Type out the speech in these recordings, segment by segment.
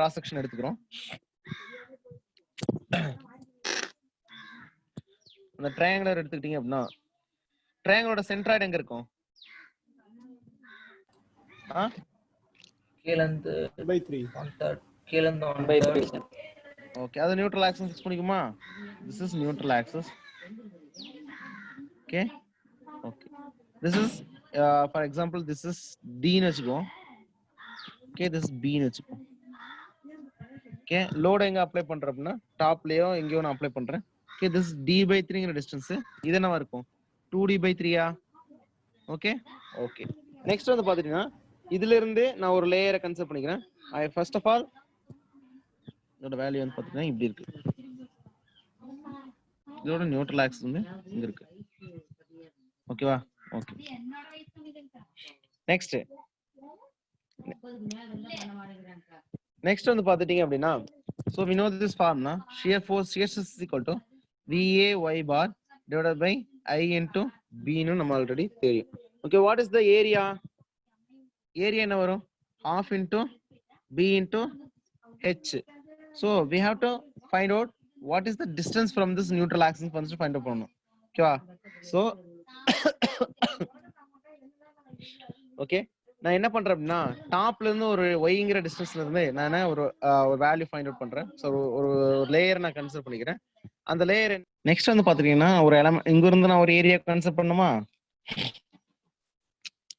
Cross section எடுத்துக்கிறோம். அந்த triangular எடுத்துக்கிட்டீங்க அப்படின்னா ட்ரையாங்குலரோட சென்ட்ராய்டு எங்க இருக்கும்? கீழந்து 1/3 1/3 கீழந்து 1/3. ஓகே, அது நியூட்ரல் ஆக்சிஸ் ஃபிக்ஸ் பண்ணிக்குமா? This is neutral axis. Okay okay, this is for example this is D ன்னு வெச்சுக்கோ. ஓகே, திஸ் இஸ் B ன்னு வெச்சுக்கோ. ஓகே, லோட் எங்க அப்ளை பண்றேன் அப்படின்னா டாப்லயோ எங்கேயோ நான் அப்ளை பண்றேன். ஓகே, திஸ் D/3ங்கிற டிஸ்டன்ஸ். இது என்னவா இருக்கும்? 2D/3. ஓகே ஓகே, நெக்ஸ்ட் வந்து பாத்தீங்கன்னா இதுல இருந்து நான் ஒரு லேயரை கன்சிடர் பண்ணிக்கிறேன். ஃபர்ஸ்ட் ஆஃப் ஆல் இதோட வேல்யூ வந்து பாத்தீங்கன்னா இப்படி இருக்கு. இதோட நியூட்ரல் ஆக்சிஸ் வந்து இங்க இருக்கு. ஓகேவா? ஓகே, நெக்ஸ்ட் வந்து பாத்துட்டீங்க அப்படின்னா so we know this formula, shear force shear stress is equal to VA y bar divided by I into B ன்னு நம்ம ஆல்ரெடி தெரியும். Okay, what is the area? area என்ன வரும்? half into B into H. so we have to find out what is the distance from this neutral axis first find out பண்ணனும். ஓகேவா? so okay, நான் என்ன பண்றேன் அப்படின்னா டாப்ல இருந்து ஒரு ஒய்ங்கிற டிஸ்டன்ஸ்ல இருந்து நான் ஒரு வேல்யூ ஃபைண்ட் அவுட் பண்றேன். ஸோ ஒரு லேயர் நான் கன்சிடர் பண்ணிக்கிறேன். அந்த லேயர் நெக்ஸ்ட் வந்து பாத்தீங்கன்னா ஒரு எலமெண்ட் இங்க இருந்து நான் ஒரு ஏரியா கன்சிடர் பண்ணுமா?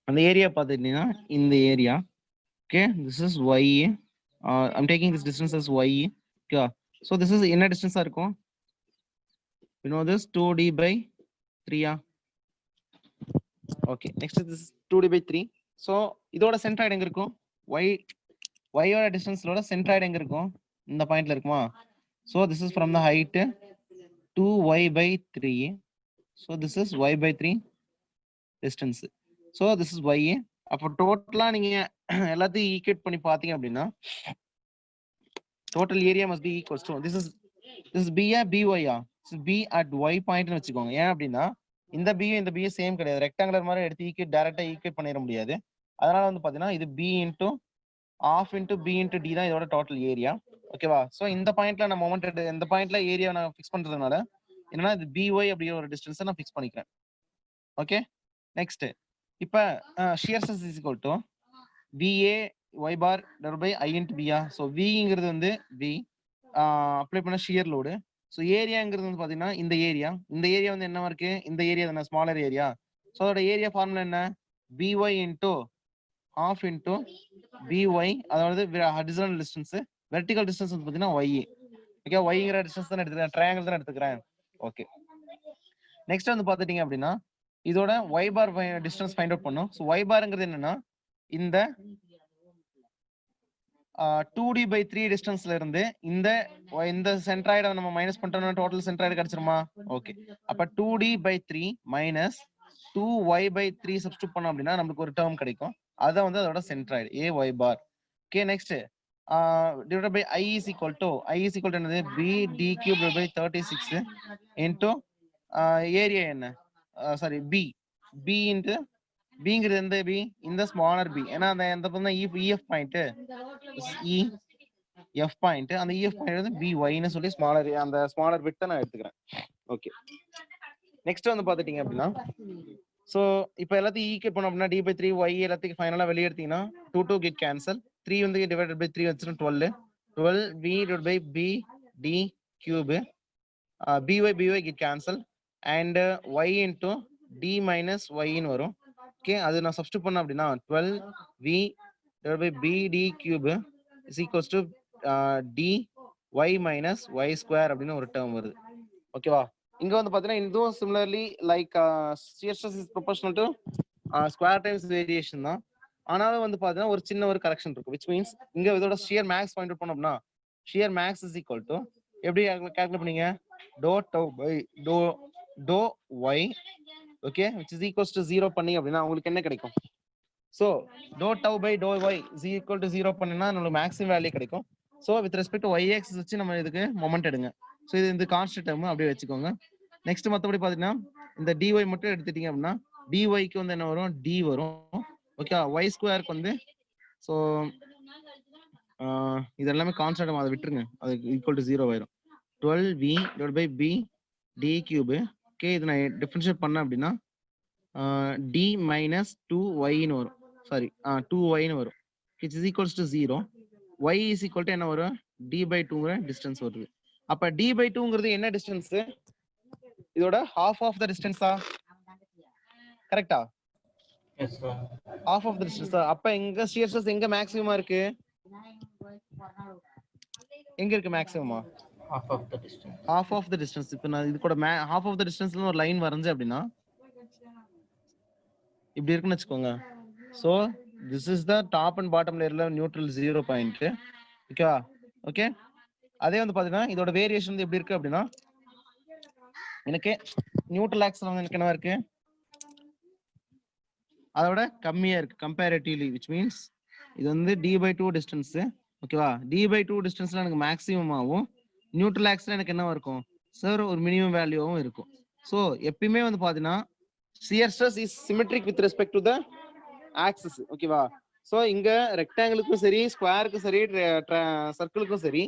அந்த ஏரியா பாத்துட்டீங்கன்னா இந்த area. Okay, this is Y. I'm taking this distance as Y. Okay, so this is என்ன டிஸ்டன்ஸா இருக்கும்? you know this 2D/3. Okay, next this 2D/3. So இதோட சென்ட்ராய்டு எங்க இருக்கும்? ஒய்யோட டிஸ்டன்ஸ்லோட சென்ட்ராய்டு எங்க இருக்கும்? இந்த பாயிண்ட்ல இருக்குமா? So this is from the height 2y/3. So this is y/3 distance. So this is y. அப்போ டோட்டலா நீங்க எல்லாத்தையும் ஈக்குவேட் பண்ணி பாத்தீங்க அப்படின்னா total area must be equals to this is b ah by ah? b at y பாயிண்ட்னு வச்சுக்கோங்க. ஏன் அப்படின்னா இந்த b இந்த b சேம் கிடையாது. ரெக்டாங்குலர் மாதிரி எடுத்து டைரக்டா ஈக்குவேட் பண்ணிட முடியாது. அதனால வந்து பாத்தீங்கன்னா இது b into half into b into d தான் இதோட டோட்டல் ஏரியா. ஓகேவா? சோ இந்த பாயிண்ட்ல நான் மொமெண்ட் இந்த பாயிண்ட்ல ஏரியா நான் ஃபிக்ஸ் பண்றதுனால என்னன்னா இது by அப்படிங்கிற ஒரு டிஸ்டன்ஸ் நான் ஃபிக்ஸ் பண்ணிக்கிறேன். ஓகே, நெக்ஸ்ட் இப்போ shear stress is equal to VA y bar divided by I into B. So Vங்கிறது வந்து V அப்ளை பண்ண shear load. ஸோ ஏரியாங்கிறது வந்து பாத்தீங்கன்னா இந்த ஏரியா வந்து என்ன இருக்கு? இந்த ஏரியா தானே, ஸ்மாலர் ஏரியா. ஸோ அதோட ஏரியா ஃபார்முலா என்ன? BY into half into BY, அதாவது ஹரிசாண்டல் டிஸ்டன்ஸ். வெர்டிகல் டிஸ்டன்ஸ் வந்து பாத்தீங்கன்னா Y. ஓகே, Yங்கிற டிஸ்டன்ஸ் தான் எடுத்துக்கிறேன், ட்ரையாங்கிள் தான் எடுத்துக்கிறேன். ஓகே, நெக்ஸ்ட் வந்து பாத்துட்டீங்க அப்படின்னா இதோட y bar distance find out பண்ணும். ஸோ y barங்கிறது என்னன்னா இந்த 2D/3 டிஸ்டன்ஸ்ல இருந்து இந்த சென்ட்ராய்டை நம்ம மைனஸ் பண்ணிட்டோம்னா டோட்டல் சென்ட்ராய்டு கிடைச்சிருமா? ஓகே, அப்ப 2D/3 மைனஸ் 2y/3 சப்ஸ்டிட்யூட் பண்ணோம் அப்படின்னா நமக்கு ஒரு டேர்ம் கிடைக்கும். அதான் வந்து அதோட centroid ay bar. Okay, next divided by I is equal to என்னது? B d cube by 36 into area என்ன? சாரி b into bங்கிறது எந்த b? இந்த ஸ்மாலர் b. ஏன்னா அந்த எந்த பக்கம் EF பாயிண்ட் EF பாயிண்ட், அந்த EF பாயிண்ட் வந்து by ன்னு சொல்லி ஸ்மாலர் அந்த ஸ்மாலர் பிட் நான் எடுத்துக்கிறேன். ஓகே, நெக்ஸ்ட் வந்து பாத்துட்டீங்க அப்படின்னா சோ இப்போ எல்லாத்தையும் ஈக்குவேட் பண்ணோம் அப்படின்னா d/3 y எல்லாத்தையும் ஃபைனலா வெளிய எடுத்தீங்கன்னா 2 கெட் கேன்சல். 3 வந்து டிவைடட் பை 3 வச்சுனா 12 b divided by b d cube by get cancel and y into d minus y ன்னு வரும். ஓகே, அது நான் சப்ஸ்டிட்யூட் பண்ண அப்படின்னா 12v divided by b d cube is equals to dy minus y square அப்படின்னு ஒரு term வருது. ஓகேவா? இங்க வந்து பாத்தீங்கன்னா இதுவும் similarly like shear stress is proportional to square times variation தான். ஆனாலும் வந்து பாத்தீங்கன்னா ஒரு சின்ன ஒரு கரெக்ஷன் இருக்கும், which means இங்க இதோட shear max ஃபைண்ட் அவுட் பண்ணோம்னா shear max is equal to எப்படி கால்குலேட் பண்ணீங்க? dou tau by dou y, okay, which is equals to 0 பண்ணி அப்படின்னா உங்களுக்கு என்ன கிடைக்கும்? so dou tau by dou y is equal to 0 பண்ணினா நமக்கு மேக்ஸிமம் வேல்யூ கிடைக்கும். so with respect to y axis வச்சு நம்ம இதுக்கு மொமெண்ட் எடுங்க. so இது இந்த கான்ஸ்டன்ட் டேர்ம் அப்படியே வச்சுக்கோங்க. நெக்ஸ்ட் மத்தபடி பாத்தீங்கன்னா இந்த dy மட்டும் எடுத்துட்டீங்க அப்படின்னா dy க்கு வந்து என்ன வரும்? d வரும். ஓகே, y ஸ்கொயருக்கு வந்து so இது எல்லாமே கான்ஸ்டன்ட், அதை விட்டுருங்க, அது ஈக்குவல் டு 0 ஆயிரும். 12v divide by b d cube. Okay, இது நான் டிஃபரன்ஷியேட் பண்ணேன் அப்படின்னா d மைனஸ் 2y-ன்னு வரும். சாரி 2y-ன்னு வரும். It's is equals to 0. y is equal to என்ன வரும்? d பை 2ங்கிற டிஸ்டன்ஸ் வருது. அப்ப d பை 2ங்கிறது என்ன டிஸ்டன்ஸ்? இதோட half ஆஃப் த டிஸ்டன்ஸா? கரெக்டா? Yes sir. half of the டிஸ்டன்ஸா? அப்ப எங்க shear stress எங்க மேக்ஸிமமா இருக்கு? எங்க இருக்கு மேக்ஸிமமா? half of the distance. half of the distance. இப்போ நான் இது கூட half ஆஃப் த டிஸ்டன்ஸ்ல ஒரு லைன் வரைஞ்சேன் அப்படின்னா இப்படி இருக்குன்னு வச்சுக்கோங்க. So this is the top and bottom லேயர்ல நியூட்ரல் 0 பாயிண்ட். ஓகேவா? ஓகே, அதே வந்து பாத்தீங்கன்னா இதோட வேரியேஷன் வந்து எப்படி இருக்கு அப்படின்னா, எனக்கு நியூட்ரல் ஆக்சல் வந்து எனக்கு என்னவா இருக்கு? அதோட கம்மியா இருக்கு கம்பேரிட்டிவ்லி, விச் மீன்ஸ் இது வந்து d/2 டிஸ்டன்ஸ். ஓகேவா? d/2 டிஸ்டன்ஸ்ல எனக்கு மேக்ஸிமம் ஆகும். நியூட்ரல் ஆக்சல் எனக்கு என்னவா இருக்கும் சார்? ஒரு மினிமம் வேல்யூவும் இருக்கும். ஸோ எப்பயுமே வந்து பாத்தீங்கன்னா shear stress is symmetric with respect to the axis. ஓகேவா? ஸோ இங்க ரெக்டாங்கிளுக்கும் சரி, ஸ்கொயருக்கும் சரி, சர்க்கிளுக்கும் சரி,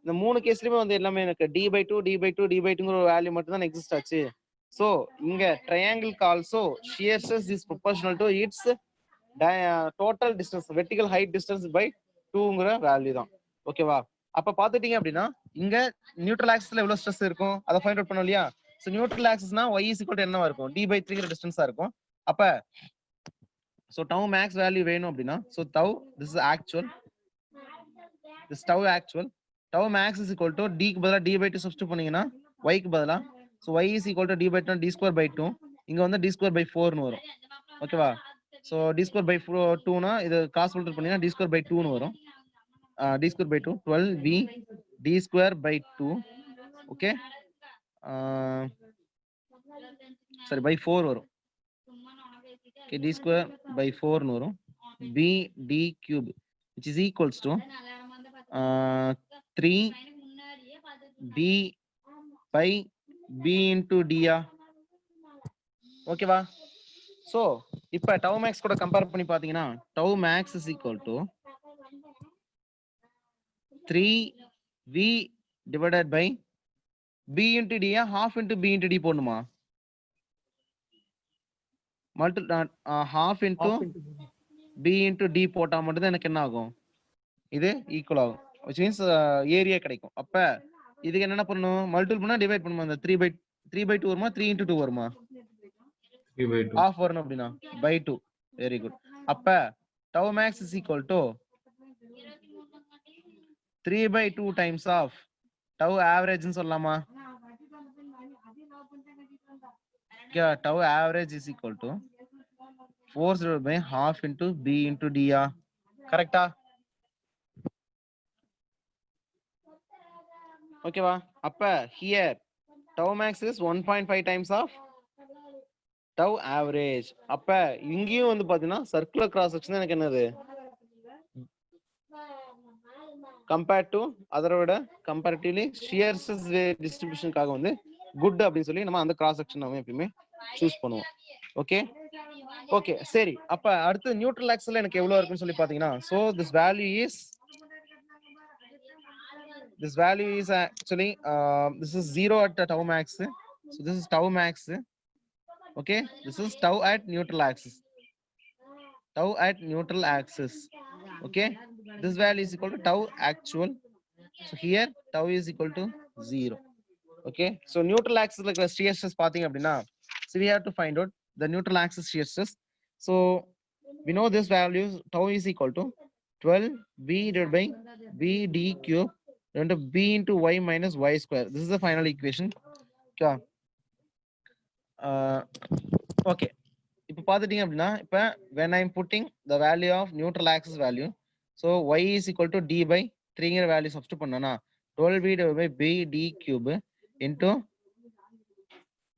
இந்த மூணு கேஸ்லயுமே வந்து எல்லாமே எனக்கு d/2 d/2 d/2ங்கிற ஒரு வேல்யூ மட்டும் தான் எக்ஸிஸ்ட் ஆச்சு. ஸோ இங்க ட்ரையாங்கிளுக்கு also shear stress is proportional to its total distance, vertical height distance by 2ங்கிற வேல்யூ தான். ஓகேவா? அப்ப பாத்துட்டீங்க அப்படின்னா இங்க நியூட்ரல் ஆக்சிஸ்ல எவ்வளவு ஸ்ட்ரெஸ் இருக்கும் அதை ஃபைண்ட் அவுட் பண்ணோம் இல்லையா? ஸோ நியூட்ரல் ஆக்சிஸ்னா y is equal to என்னவா இருக்கும்? d/3ங்கிற டிஸ்டன்ஸா இருக்கும். அப்ப ஸோ டவு மேக்ஸ் வேல்யூ வேணும் அப்படின்னா, so tau this is actual, this tau actual, tau max is equal to d க்கு பதிலா d/2 சப்ஸ்டிட் பண்ணீங்கன்னா y க்கு பதிலா, so y is equal to d/2 d²/2. இங்க வந்து d²/4ன்னு வரும். ஓகேவா? ஸோ d²/2னா இது காஸ் மல்டிபிள் பண்ணீங்கன்னா d²/2ன்னு வரும். d²/2 12v d²/2. ஓகே, சரி பை 4 வரும். ஓகே, d²/4ன்னு வரும். b d cube which is equals to 3b by b into d. ஓகேவா? சோ இப்ப டவு மேக்ஸ் கூட கம்பேர் பண்ணி பாத்தீங்கன்னா tau max is equal to 3v divided by b into d. half into b into d போடணுமா? half into b into d போட்டா மட்டும் தான் எனக்கு என்ன ஆகும்? இது ஈக்குவல் ஆகும், which means ஏரியா கிடைக்கும். அப்ப இதுக்கு என்ன பண்ணணும்? மல்டிபிள் பண்ணா டிவைட் பண்ணுமா? அந்த 3/2 வருமா? 3 into 2 வருமா? 3/2. half வரணும் அப்படின்னா by 2. Very good. அப்ப tau max is equal to 3/2 times of tau average ன்னு சொல்லலாமா? tau average is equal to 4/half into b into d. கரெக்டா? ஓகேவா? அப்ப here tau max is 1.5 times of tau average. அப்ப இங்கேயும் வந்து பாத்தீங்கன்னா சர்க்குலர் கிராஸ் செக்ஷன் எனக்கு என்னது கம்பேர்ட் டு அதரை விட கம்பேரிட்டிவ்லி ஷியர் ஸ்ட்ரெஸ் டிஸ்ட்ரிபியூஷனுக்காக வந்து குட் அப்படின்னு சொல்லி நம்ம அந்த கிராஸ் செக்ஷன் நம்ம எப்பயுமே சூஸ் பண்ணுவோம். ஓகே ஓகே சரி. அப்ப அடுத்து நியூட்ரல் ஆக்சல் எனக்கு எவ்வளவு இருக்குன்னு சொல்லி பாத்தீங்கன்னா, so this value is actually this is 0 at tau max. So this is tau max. Okay, this is tau at neutral axis. Tau at neutral axis. Okay, this value is equal to tau actual. So here tau is equal to 0. Okay, so neutral axis like shear stress பாத்தீங்க அப்படின்னா, so we have to find out the neutral axis shear stress. So we know this value tau is equal to 12v divided by b d cube into b into y minus y square. This is the final equation. Okay. Okay. இப்போ பாத்துட்டீங்க அப்படின்னா, இப்போ when I'm putting the value of neutral axis value, so y is equal to d by 3ங்கிற value substitute பண்ணனா 12b divided by b d cube into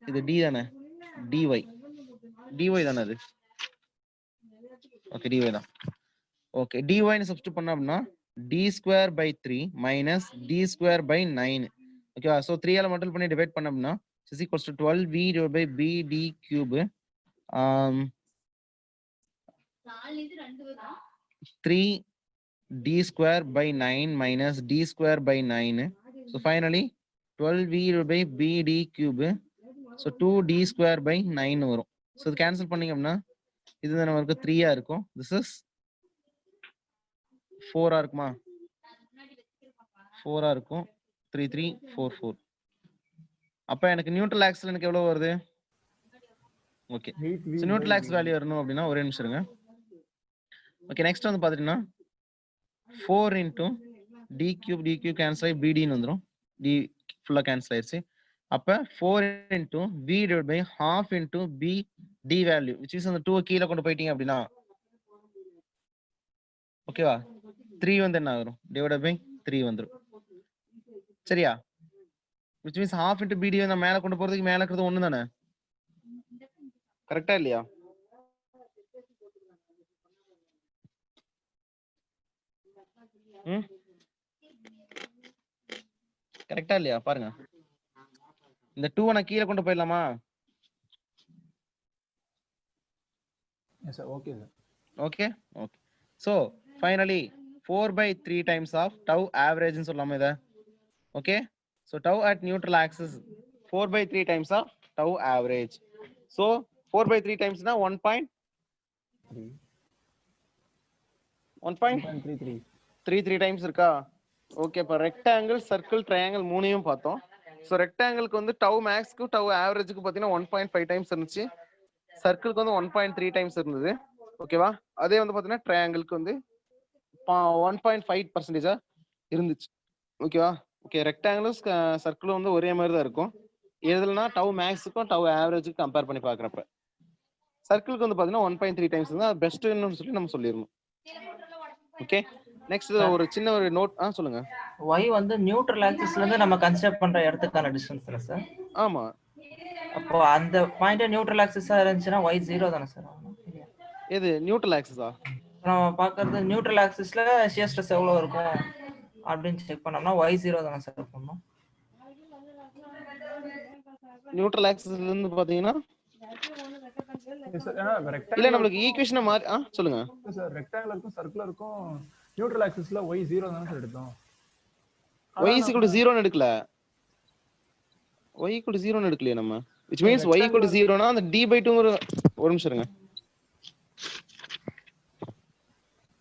இது d தானே, dy தானே அது. Okay, dy தான். ஓகே, dy ன்னு substitute பண்ணா அப்படின்னா d²/3 minus d²/9. ஓகேவா? ஸோ 3 ஆல மல்டிபிள் பண்ணி டிவைட் பண்ண அப்படின்னா is equals to 12v divided by b d cube 3 d square by 9 minus d square by 9. So finally 12v by bd cube. So 2d square by 9 வரும். So இது cancel பண்ணீங்க அப்படின்னா இது நமக்கு 3 இருக்கும். This is 4 இருக்குமா? 4 இருக்கும். 3 3 4 4. அப்ப எனக்கு நியூட்ரல் ஆக்சில் எனக்கு எவ்வளவு வருது? Okay. So neutral axis value வரணும் அப்படின்னா ஒரே நிமிஷம் இருங்க. ஓகே, நெக்ஸ்ட் வந்து பாத்தீங்கன்னா 4 into d cube cancel ஆகி bd ன்னு வந்துரும். d ஃபுல்லா கேன்சல் ஆயிருச்சு. அப்ப 4 into v divided by half into b d value which is அந்த 2 கீழ கொண்டு போயிட்டீங்க அப்படின்னா ஓகேவா 3 வந்து என்ன ஆகும் divided by 3 வந்துரும். சரியா? which means half into bd வந்து மேல கொண்டு போறதுக்கு மேல இருக்கிறது ஒண்ணு தானே? கரெக்ட்டா இல்லையா? கரெக்ட்டா இல்லையா பாருங்க. இந்த 2 நான் கீழ கொண்டு போயிடலாமா? Yes sir, okay sir. Okay, okay. So finally 4 by 3 times of tau average ன்னு சொல்லலாமா இத? Okay, so tau at neutral axis 4 by 3 times of tau average. So 4 by 3 times na 1.33 times இருக்கா? ஓகே, இப்ப ரெக்டாங்கிள் சர்க்கிள் ட்ரையாங்கிள் மூணையும் பார்த்தோம். So ரெக்டாங்கிளுக்கு வந்து டவு மேக்ஸ்க்கு டவு ஆவரேஜுக்கு பார்த்தீங்கன்னா 1.5 times இருந்துச்சு, சர்க்கிளுக்கு வந்து 1.3 டைம்ஸ் இருந்தது. ஓகேவா? அதே வந்து பார்த்தீங்கன்னா ட்ரையாங்கிளுக்கு வந்து 1.5% இருந்துச்சு. ஓகேவா? ஓகே, ரெக்டாங்கிளும் சர்க்கிளும் வந்து ஒரே மாதிரி தான் இருக்கும். எதுலனா டவு மேக்ஸுக்கும் டவு ஆவரேஜுக்கும் கம்பேர் பண்ணி பார்க்குறப்ப சர்க்கிளுக்கு வந்து பார்த்தீங்கன்னா 1.3 டைம்ஸ் தான் பெஸ்ட்னு சொல்லி நம்ம சொல்லிடணும். ஓகே, நெக்ஸ்ட் ஒரு சின்ன ஒரு நோட் சொல்லுங்க. y வந்து நியூட்ரல் ஆக்சிஸ்ல இருந்து நம்ம கன்சிடர் பண்ற இடத்துக்கான டிஸ்டன்ஸ்ல சார். ஆமா, அப்போ அந்த பாயிண்ட் நியூட்ரல் ஆக்சிஸா இருந்துச்சுன்னா y 0 தானே சார்? எது நியூட்ரல் ஆக்சிஸா? நம்ம பார்க்கிறது நியூட்ரல் ஆக்சிஸ்ல ஷியர் ஸ்ட்ரெஸ் எவ்வளவு இருக்கும் அப்படின்னு செக் பண்ணோம்னா y 0 தானே சார் பண்ணணும். நியூட்ரல் ஆக்சிஸ்ல இருந்து பாத்தீங்கன்னா இல்ல நம்மளுக்கு ஈக்குவேஷனை மாறி சொல்லுங்க சார். ரெக்டாங்குலருக்கும் சர்க்குலருக்கும் நியூட்ரல் ஆக்சிஸ்ல y 0 தானே சார் எடுத்தோம். y = 0 ன்னு எடுக்கல. y = 0 ன்னு எடுக்கலையே நம்ம. which means y = 0 னா அந்த d/2 ஒரு நிமிஷம் இருங்க.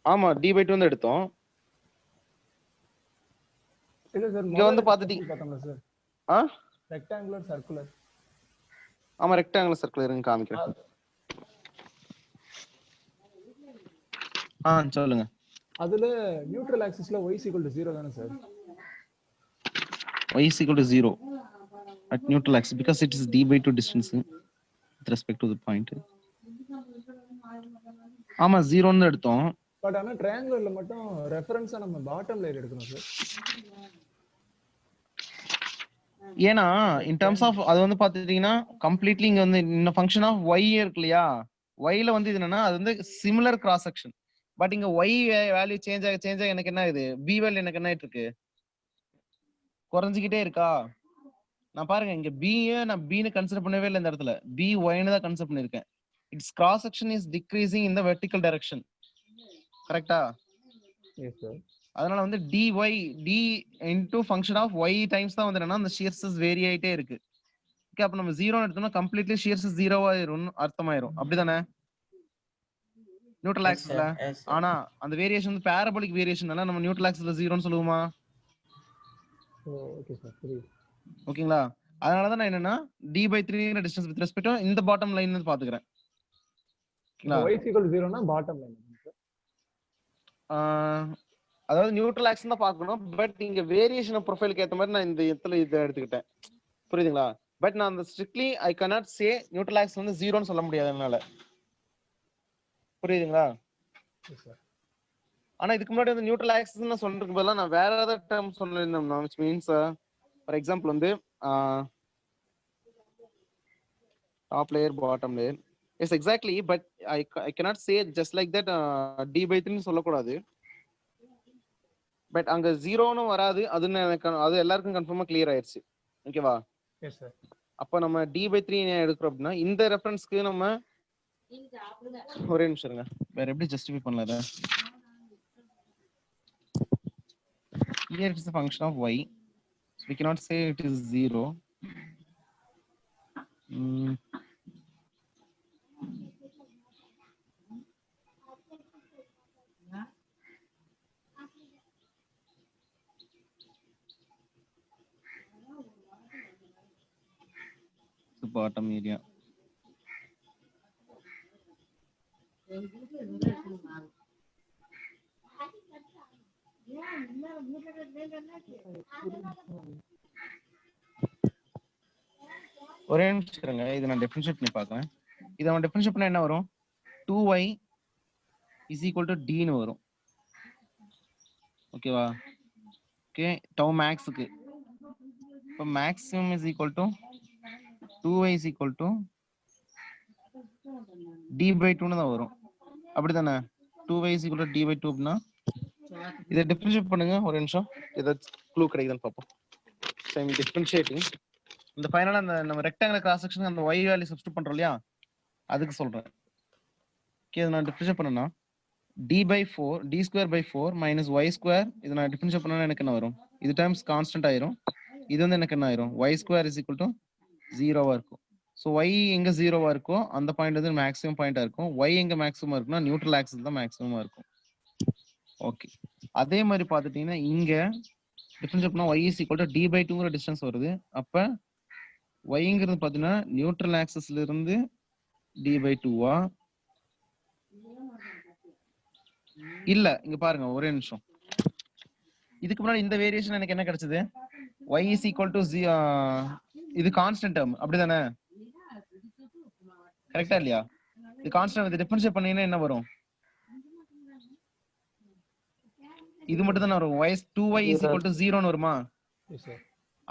ஆமா, d/2 தான் எடுத்தோம். இல்ல சார், இங்க வந்து பாத்துட்டீங்க பார்த்தோம்ல சார். Rectangular circular. ஆமா, ரெக்டாங்குலர் சர்க்குலர் இருங்க காமிக்கிறேன். சொல்லுங்க. அதுல நியூட்ரல் ஆக்சிஸ்ல y = 0 தானே sir? y = 0 at neutral axis because it is d/2 distance with respect to the point. ஆமா, 0 ன்னு எடுத்தோம். பட் ஆனா ட்ரையாங்குலர்ல மட்டும் ரெஃபரன்ஸா நம்ம பாட்டம் லேயர் எடுக்கணும் சார். ஏனா in terms of அது வந்து பாத்துட்டீங்கன்னா கம்ப்ளீட்லி இங்க வந்து இந்த ஃபங்க்ஷன் ஆஃப் y இருக்கு இல்லையா, y ல வந்து இது என்னன்னா அது வந்து சிமிலர் கிராஸ் செக்ஷன். பட் இங்க y வேல்யூ சேஞ்ச் ஆக எனக்கு என்ன ஆகுது, b வேல்யூ எனக்கு என்ன ஆயிட்டு இருக்கு, குறைஞ்சிக்கிட்டே இருக்கா. நான் பாருங்க இங்க b நான் b ன்னு கன்சிடர் பண்ணவே இல்லை, இந்த இடத்துல b y ன்னு தான் கன்சிடர் பண்ணிருக்கேன். It's cross section is decreasing in the vertical direction. கரெக்ட்டா? Yes sir. அதனால வந்து dy d into function of y times தான் வந்து என்னன்னா அந்த shear stress வேரி ஆயிட்டே இருக்கு. ஓகே, அப்ப நம்ம 0 எடுத்தோம்னா கம்ப்ளீட்லி shear stress 0 ஆயிரும் அர்த்தமாயிரும். அப்படிதானே நியூட்ரல் ஆக்சிஸ்ல? ஆனா அந்த வேரியேஷன் வந்து பாராபோலிக் வேரியேஷன்னால நம்ம நியூட்ரல் ஆக்சிஸ்ல 0 ன்னு சொல்லுவோமா? ஓகே சார், புரியுது. ஓகேங்களா? அதனால தான் நான் என்னன்னா d/3 ங்கற டிஸ்டன்ஸ் வித் ரெஸ்பெக்ட் டு இந்த பாட்டம் லைன் வந்து பாத்துக்கறேன். y = 0 னா பாட்டம் லைன் சார். அதாவது நியூட்ரல் ஆக்சிஸ் தான் பார்க்கணும். பட் இங்க வேரியேஷன் ப்ரொஃபைலுக்கு ஏத்த மாதிரி நான் இந்த இடத்துல இதை எடுத்துக்கிட்டேன். புரியுதுங்களா? பட் நான் அந்த ஸ்ட்ரிக்ட்லி ஐ cannot say நியூட்ரல் ஆக்சிஸ் வந்து 0 ன்னு சொல்ல முடியாது என்னால. புரியுதுங்களா? ஆனா இதுக்கு முன்னாடி வந்து நியூட்ரல் ஆக்சிஸ் நான் சொல்றதுக்கு பதிலா நான் வேற ஏதாவது டேர்ம் சொல்லிருந்தேன்னா which means ஃபார் எக்ஸாம்பிள் வந்து top layer bottom layer. Yes exactly, but I cannot say just like that d/3 ன்னு சொல்லக்கூடாது. பட் அங்க 0 ன்னு வராது, அது எல்லாருக்கும் கன்ஃபார்மா கிளியர் ஆயிருச்சு. ஓகேவா? Yes sir. அப்ப நம்ம d/3 எடுக்கிறோம் அப்படின்னா இந்த ரெஃபரன்ஸ்க்கு நம்ம ஒரே நிமிஷம் இருங்க, வேற எப்படி ஜஸ்டிஃபை பண்ணலாம் இத? here it is a function of y, so we cannot say it is 0. The bottom area. ஒரே நிமிஷம் இருங்க, இதை நான் டிஃபரன்ஷியேட் பண்ணி பார்க்கறேன். இதை நம்ம டிஃபரன்ஷியேட் பண்ணா என்ன வரும்? 2y is equal to d ன்னு வரும். ஓகேவா? ஓகே, tau maxக்கு இப்போ maximum is equal to 2y is equal to d by 2 ன்னு தான் வரும். அப்படிதானே? 2y is equal to d by 2 அப்படின்னா இதை டிஃபரன்ஷியேட் பண்ணுங்க. ஒரு நிமிஷம், ஏதாச்சும் க்ளூ கிடைக்குதுன்னு பார்ப்போம். ஸோ இங்க டிஃபரன்ஷியேட்டிங் இந்த ஃபைனலா அந்த நம்ம ரெக்டாங்குலர் கிராஸ் செக்ஷன் அந்த y வேல்யூ சப்ஸ்டிட்யூட் பண்றோம் இல்லையா, அதுக்கு சொல்றேன். ஓகே, இதை நான் டிஃபரன்ஷியேட் பண்ணனா d by 4 d square by 4 minus y square, இதை நான் டிஃபரன்ஷியேட் பண்ணனா எனக்கு என்ன வரும்? இது டேர்ம்ஸ் கான்ஸ்டன்ட் ஆயிரும். இது வந்து எனக்கு என்ன ஆயிரும்? y square is equal to 0வா இருக்கும். ஸோ y எங்க 0வா இருக்கோ அந்த பாயிண்ட் வந்து மேக்ஸிமம் பாயிண்டா இருக்கும். y எங்க மேக்ஸிமம் இருக்குன்னா நியூட்ரல் ஆக்சிஸ் தான் மேக்ஸிமமா இருக்கும். ஓகே, அதே மாதிரி பார்த்துட்டீங்கன்னா இங்க டிஃபரன்ஷியேட் பண்ணா y is equal to d by 2ங்கிற டிஸ்டன்ஸ் வருது. அப்ப yங்கிறது பார்த்தீங்கன்னா நியூட்ரல் ஆக்சிஸ்ல இருந்து d by 2வா இல்ல? இங்க பாருங்க, ஒரே நிமிஷம். இதுக்கு முன்னாடி இந்த வேரியேஷன் எனக்கு என்ன கிடைச்சது? y is equal to இது கான்ஸ்டன்ட் டேர்ம், அப்படிதானே? கரெக்டா இல்லையா? இது கான்ஸ்டன்ட், இது டிஃபரன்ஷியேட் பண்ணீங்கன்னா என்ன வரும்? இது மட்டும் தானே வரும். y 2y is equal to 0 ன்னு வருமா?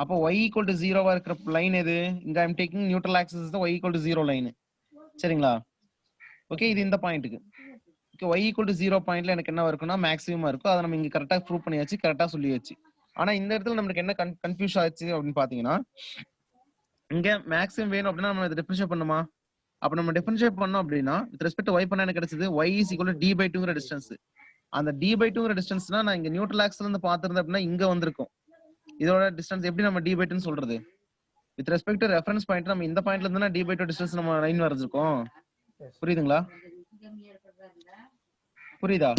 அப்போ y equal to 0வா இருக்கிற லைன் எது? இங்க I am taking neutral axis தான் y equal to 0 லைன். சரிங்களா? ஓகே, இது இந்த பாயிண்ட்க்கு. ஓகே, y equal to 0 பாயிண்ட்ல எனக்கு என்ன இருக்குன்னா மேக்ஸிமமா இருக்கும். அதை நம்ம இங்க கரெக்டா ப்ரூவ் பண்ணியாச்சு, கரெக்டா சொல்லியாச்சு. ஆனா இந்த இடத்துல நமக்கு என்ன கன்ஃபியூஸ் ஆச்சு அப்படின்னு பாத்தீங்கன்னா, இங்க மேக்ஸிமம் வேணும் அப்படின்னா நம்ம இதை டிஃபரன்ஷியேட் பண்ணுமா? அப்ப நம்ம டிஃபரன்ஷியேட் பண்ணோம் அப்படின்னா வித் ரெஸ்பெக்ட் டு y பண்ணா என்ன கிடைச்சது? y is equal to d by 2ங்கிற டிஸ்டன்ஸ். அந்த d by 2ங்கிற டிஸ்டன்ஸ்னா நான் இங்க நியூட்ரல் ஆக்சிஸ்ல இருந்து பாத்துருந்தேன் அப்படின்னா இங்க வந்திருக்கும். இதோட டிஸ்டன்ஸ் எப்படி நம்ம d by 2 ன்னு சொல்றது? With respect to reference point நம்ம இந்த பாயிண்ட்ல இருந்து d by 2 டிஸ்டன்ஸ் நம்ம லைன் வரைஞ்சிருக்கோம். புரியுதுங்களா? புரியுதா?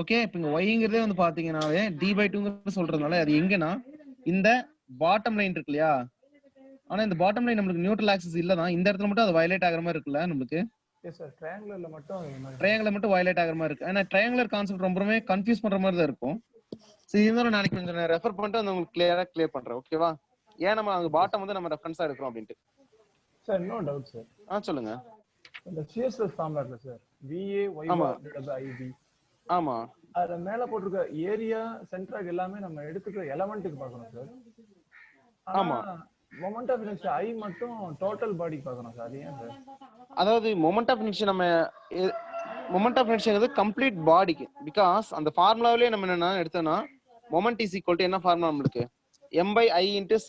ஓகே, இப்போ இங்க yங்கிறதே வந்து பாத்தீங்கன்னாவே d by 2ங்கிறது சொல்றதுனால அது எங்கன்னா இந்த பாட்டம் லைன் இருக்கு இல்லையா? ஆனா இந்த பாட்டம் லைன் நமக்கு நியூட்ரல் ஆக்சிஸ் இல்லதான். இந்த இடத்துல மட்டும் அது வயலேட் ஆகுற மாதிரி இருக்குல்ல நமக்கு? எஸ் சார், ட்ரையாங்குலர்ல மட்டும் வயலேட் ஆகுற மாதிரி இருக்கு. ஆனா ட்ரையாங்குலர் கான்செப்ட் ரொம்பவே கன்ஃபியூஸ் பண்ற மாதிரி தான் இருக்கும். சரி, இருந்தாலும் நாளைக்கு கொஞ்சம் ரெஃபர் பண்ணிட்டு அந்த உங்களுக்கு கிளியர் பண்றேன். ஓகேவா? ஏன் நம்ம அங்க பாட்டம் வந்து நம்ம ரெஃபரன்ஸா எடுக்கிறோம் அப்படின்ட்டு. Sir no doubt sir. சொல்லுங்க. இந்த சிஎஸ்எஸ் ஃபார்முலா இருக்கு சார், VA/YY/IB. ஆமா, அதுல மேல போட்டிருக்க ஏரியா சென்டர் எல்லாமே நம்ம எடுத்துக்கிற எலிமெண்ட்டுக்கு பார்க்கணும் சார். ஆமா, மொமெண்ட் ஆஃப் இனர்ஷியா I மட்டும் டோட்டல் பாடிக்கு பார்க்கணும் சார். அது ஏன் சார்? அதாவது மொமெண்ட் ஆஃப் இனர்ஷியா நம்ம மொமெண்ட் ஆஃப் இனர்ஷியாங்கிறது கம்ப்ளீட் பாடிக்கு. பிகாஸ் அந்த ஃபார்முலாவிலே நம்ம என்ன எடுத்தோம்னா மொமெண்ட் இஸ் ஈக்குவல் டு என்ன ஃபார்முலா நம்மளுக்கு? m/i *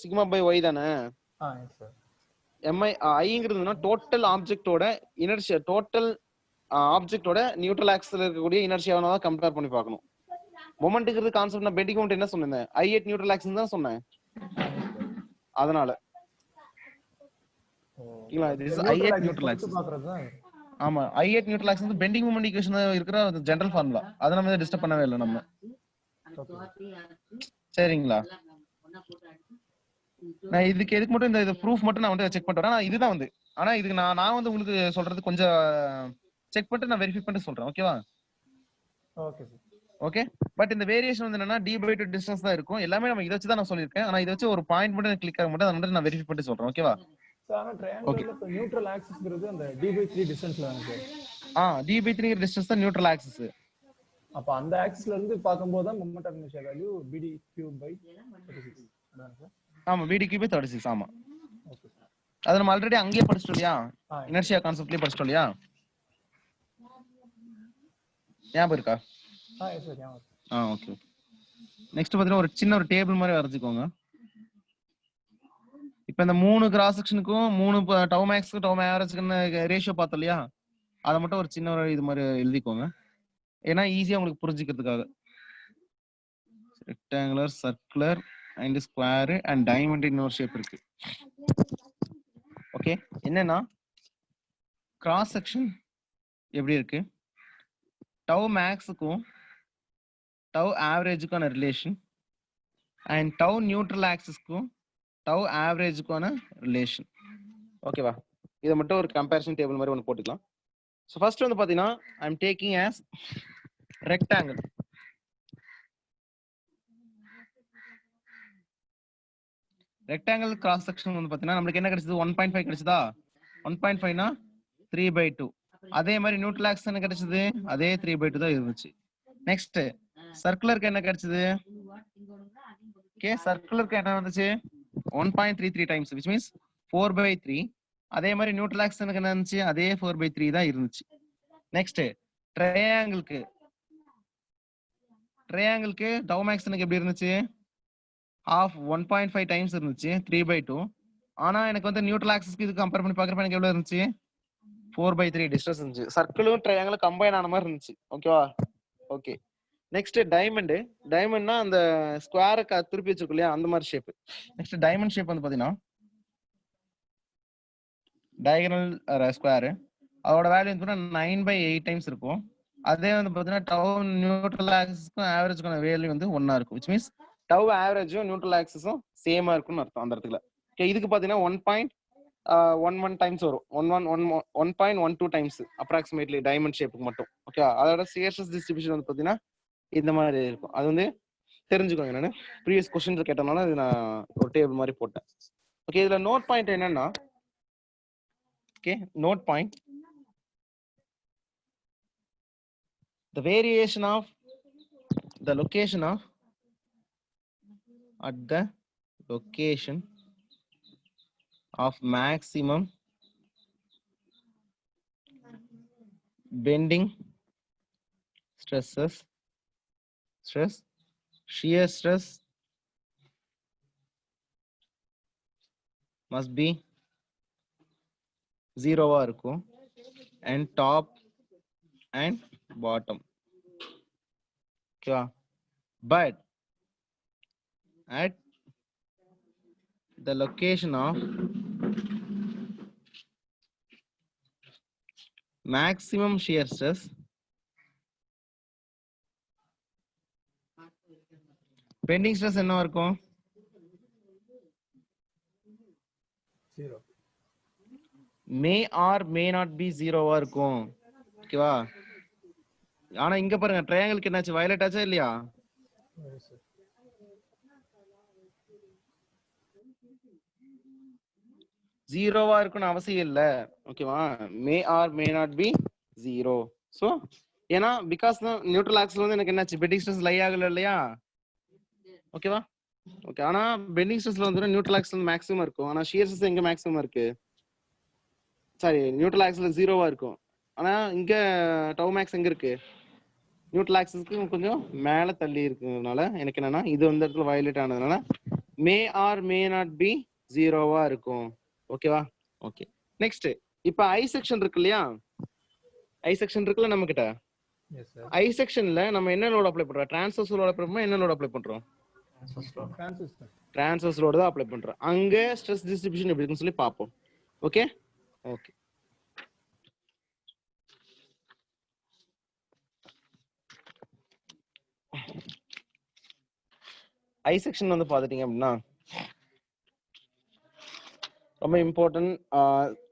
சிக்மா பை y தானே? Yes sir. iங்கிறதுனா டோட்டல் ஆப்ஜெக்ட்டோட இனர்ஷியா, டோட்டல் ஆப்ஜெக்ட்டோட நியூட்ரல் ஆக்சிஸ்ல இருக்கக்கூடிய இனர்ஷியாவை தான் கம்பேர் பண்ணி பார்க்கணும். மொமெண்ட்ங்கிறது கான்செப்ட் நான் பெண்டிங் மொமெண்ட் என்ன சொன்னேன்? i at நியூட்ரல் ஆக்சிஸ் தான் சொன்னேன். அதனால ஓகேங்களா, this is i at neutral axis. ஆமா, i at நியூட்ரல் ஆக்சிஸ் வந்து பெண்டிங் மொமெண்ட் ஈக்குவேஷன்ல இருக்கிற ஜெனரல் ஃபார்முலா. அத நம்ம டிஸ்டர்ப் பண்ணவே இல்லை நம்ம. சரிங்களா? நான் இதுக்கு எதுக்கு மட்டும் இந்த ப்ரூஃப் மட்டும் நான் வந்து செக் பண்றேன். இதுதான் வந்து, ஆனா இதுக்கு நான் வந்து உங்களுக்கு சொல்றது கொஞ்சம் செக் பண்ணிட்டு நான் வெரிஃபை பண்ணிட்டு சொல்றேன். ஓகேவா? Okay sir. ஓகே, பட் இந்த வேரியேஷன் வந்து என்னன்னா d by 2 டிஸ்டன்ஸ் தான் இருக்கும். எல்லாமே நம்ம இத வச்சு தான் நான் சொல்லிருக்கேன். ஆனா இத வச்சு ஒரு பாயிண்ட் மட்டும் கிளிக் ஆக மட்டும் அதை மட்டும் நான் வெரிஃபை பண்ணிட்டு சொல்றேன். ஓகேவா? சார் ஆனா ட்ரையாங்குலர்ல இப்ப நியூட்ரல் ஆக்சிஸ்ங்கிறது அந்த d by 3 டிஸ்டன்ஸ்ல தான் சார். d by 3 டிஸ்டன்ஸ் தான் நியூட்ரல் ஆக்சிஸ். அப்ப அந்த ஆக்சிஸ்ல இருந்து பாக்கும்போது தான் moment of inertia value bd3/36 அதான் சார். ஆமா, bd3/36. ஆமா, ஓகே சார். அது நம்ம ஆல்ரெடி அங்கேயே படிச்சிட்டோம் இல்லையா? இனர்ஷியா கான்செப்ட்லயே படிச்சிட்டோம் இல்லையா? ஞாபகம் இருக்கா? எஸ் சார், ஞாபகம். ஓகே. நெக்ஸ்ட் பாத்தீங்கன்னா ஒரு சின்ன ஒரு டேபிள் மாதிரி வரைஞ்சுக்கோங்க. இப்போ இந்த 3 கிராஸ் செக்ஷனுக்கும் 3 டவு மேக்ஸ்க்கு டவு ஆவரேஜ்க்கு ரேஷியோ பார்த்தோம் இல்லையா? அதை மட்டும் ஒரு சின்ன ஒரு இது மாதிரி எழுதிக்கோங்க. ஏன்னா ஈஸியா உங்களுக்கு புரிஞ்சுக்கிறதுக்காக. Rectangular, circular and square and diamond இன்னொரு ஷேப் இருக்கு. ஓகே, என்னன்னா கிராஸ் செக்ஷன் எப்படி இருக்கு, டவ் மேக்ஸுக்கும் டவ் ஆவரேஜுக்கான ரிலேஷன் அண்ட் டவ் நியூட்ரல் ஆக்சிஸ்க்கும் டவ் ஆவரேஜுக்கான ரிலேஷன். ஓகேவா, இதை மட்டும் ஒரு கம்பேரிசன் டேபிள் மாதிரி ஒன்று போட்டுக்கலாம். ஸோ ஃபர்ஸ்ட் வந்து பார்த்தீங்கன்னா ஐ am taking as rectangle. Rectangle cross section வந்து பார்த்தீங்கன்னா நம்மளுக்கு என்ன கிடைச்சது, 1.5 கிடைச்சதா. 1.5னா 3/2. அதே மாதிரி நியூட்ரல் ஆக்சிஸ் என்ன கிடைச்சது, அதே 3/2 தான் இருந்துச்சு. நெக்ஸ்ட் சர்க்குலருக்கு என்ன கிடைச்சது, ஓகே சர்க்குலருக்கு என்ன வந்துச்சு 1.33 டைம்ஸ் which means 4/3. அதே மாதிரி நியூட்ரல் ஆக்சிஸ் என்ன இருந்துச்சு, அதே 4/3 தான் இருந்துச்சு. நெக்ஸ்ட் ட்ரையாங்கிளுக்கு டவ் மேக்ஸ் எனக்கு எப்படி இருந்துச்சு, half 1.5 டைம்ஸ் இருந்துச்சு 3/2. ஆனா எனக்கு வந்து நியூட்ரல் ஆக்சிஸ்க்கு இது கம்பேர் பண்ணி பார்க்கறப்ப எனக்கு எவ்வளவு இருந்துச்சு, 4/3 டிஸ்டன்ஸ் இருந்துச்சு. சர்க்கிளும் ட்ரையாங்கிளும் கம்பைன் ஆன மாதிரி இருந்துச்சு. ஓகேவா, ஓகே. நெக்ஸ்ட் டைமண்ட்னா அந்த ஸ்கொயரை திருப்பி வச்சிருக்கோம் இல்லையா, அந்த மாதிரி ஷேப். நெக்ஸ்ட் டைமண்ட் ஷேப் வந்து பாத்தீங்கன்னா டயகனல் ஸ்கொயர், அதோட வேல்யூ வந்து 9/8 டைம்ஸ் இருக்கும். அதே வந்து பாத்தீங்கன்னா டவ் நியூட்ரல் ஆக்சிஸ்க்கும் ஆவரேஜ்க்கான வேல்யூ வந்து 1 இருக்கும். which means டவ் ஆவரேஜும் நியூட்ரல் ஆக்சிஸும் சேமா இருக்கும்னு அர்த்தம் அந்த இடத்துல. ஓகே, இதுக்கு பாத்தீங்கன்னா 1.11 டைம்ஸ் வரும், 1.12 டைம்ஸ் அப்ராக்சிமேட்லி டைமண்ட் ஷேப்புக்கு மட்டும். ஓகே, அதோட சிஎஸ்எஸ் டிஸ்ட்ரிபியூஷன் வந்து பாத்தீங்கன்னா இந்த மாதிரி இருக்கும். அது வந்து தெரிஞ்சுக்கோங்க, என்னன்னு ப்ரீவியஸ் கொஸ்டின்ல கேட்டனால இது நான் ஒரு டேபிள் மாதிரி போட்டேன். ஓகே, இதுல நோட் பாயிண்ட் என்னன்னா, okay note point, the variation of the location of at the location of maximum bending stresses, shear stress must be 0-வா இருக்கும் and top and bottom. Okay, but at the location of maximum shear stress, bending stress என்ன இருக்கும், 0. may or may not be 0-வா இருக்கும். ஓகேவா, ஆனா இங்க பாருங்க ட்ரையாங்கிளுக்கு என்னாச்சு, violet ஆச்சா இல்லையா, Yes, sir. ஜீரோவா இருக்குன்னு அவசியம் இல்ல. ஓகேவா, மே or may not B 0. So ஏன்னா பிகாஸ் நியூட்ரல் ஆக்சில் வந்து எனக்கு என்னாச்சு, பெண்டிங் ஸ்ட்ரெஸ் லை ஆகல இல்லையா. ஓகேவா, ஓகே. ஆனா பெண்டிங் ஸ்ட்ரெஸ்ல வந்து நியூட்ரல் ஆக்சில் வந்து மேக்ஸிமம் இருக்கும், ஆனா ஷியர் ஸ்ட்ரெஸ் எங்க மேக்ஸிமம் இருக்கு, சாரி நியூட்ரல் ஆக்சில் 0-வா இருக்கும். ஆனா இங்க டவ் மேக்ஸ் எங்க இருக்கு, நியூட்ரல் ஆக்சிஸ்க்கு கொஞ்சம் மேல தள்ளி இருக்கிறதுனால எனக்கு என்னன்னா இது வந்து இடத்துல வயலேட் ஆனதுனால may or may not be 0-வா இருக்கும். ஓகேவா, ஓகே. நெக்ஸ்ட் இப்ப ஐ செக்ஷன் இருக்கு இல்லையா, ஐ செக்ஷன் இருக்குல்ல நம்ம கிட்ட. Yes, sir. ஐ செக்ஷன்ல நம்ம என்ன லோட் அப்ளை பண்றோம், டிரான்ஸ்வர்ஸ் லோட் அப்ளை பண்றோம், என்ன லோட் அப்ளை பண்றோம், Transistor. டிரான்ஸ்வர்ஸ் லோட் தான் அப்ளை பண்றோம். அங்க ஸ்ட்ரெஸ் டிஸ்ட்ரிபியூஷன் எப்படி இருக்குன்னு சொல்லி பார்ப்போம். Okay, okay. ஐ செக்ஷன் வந்து பாத்துட்டீங்க அப்படின்னா ரொம்ப இம்பார்ட்டன்ட்.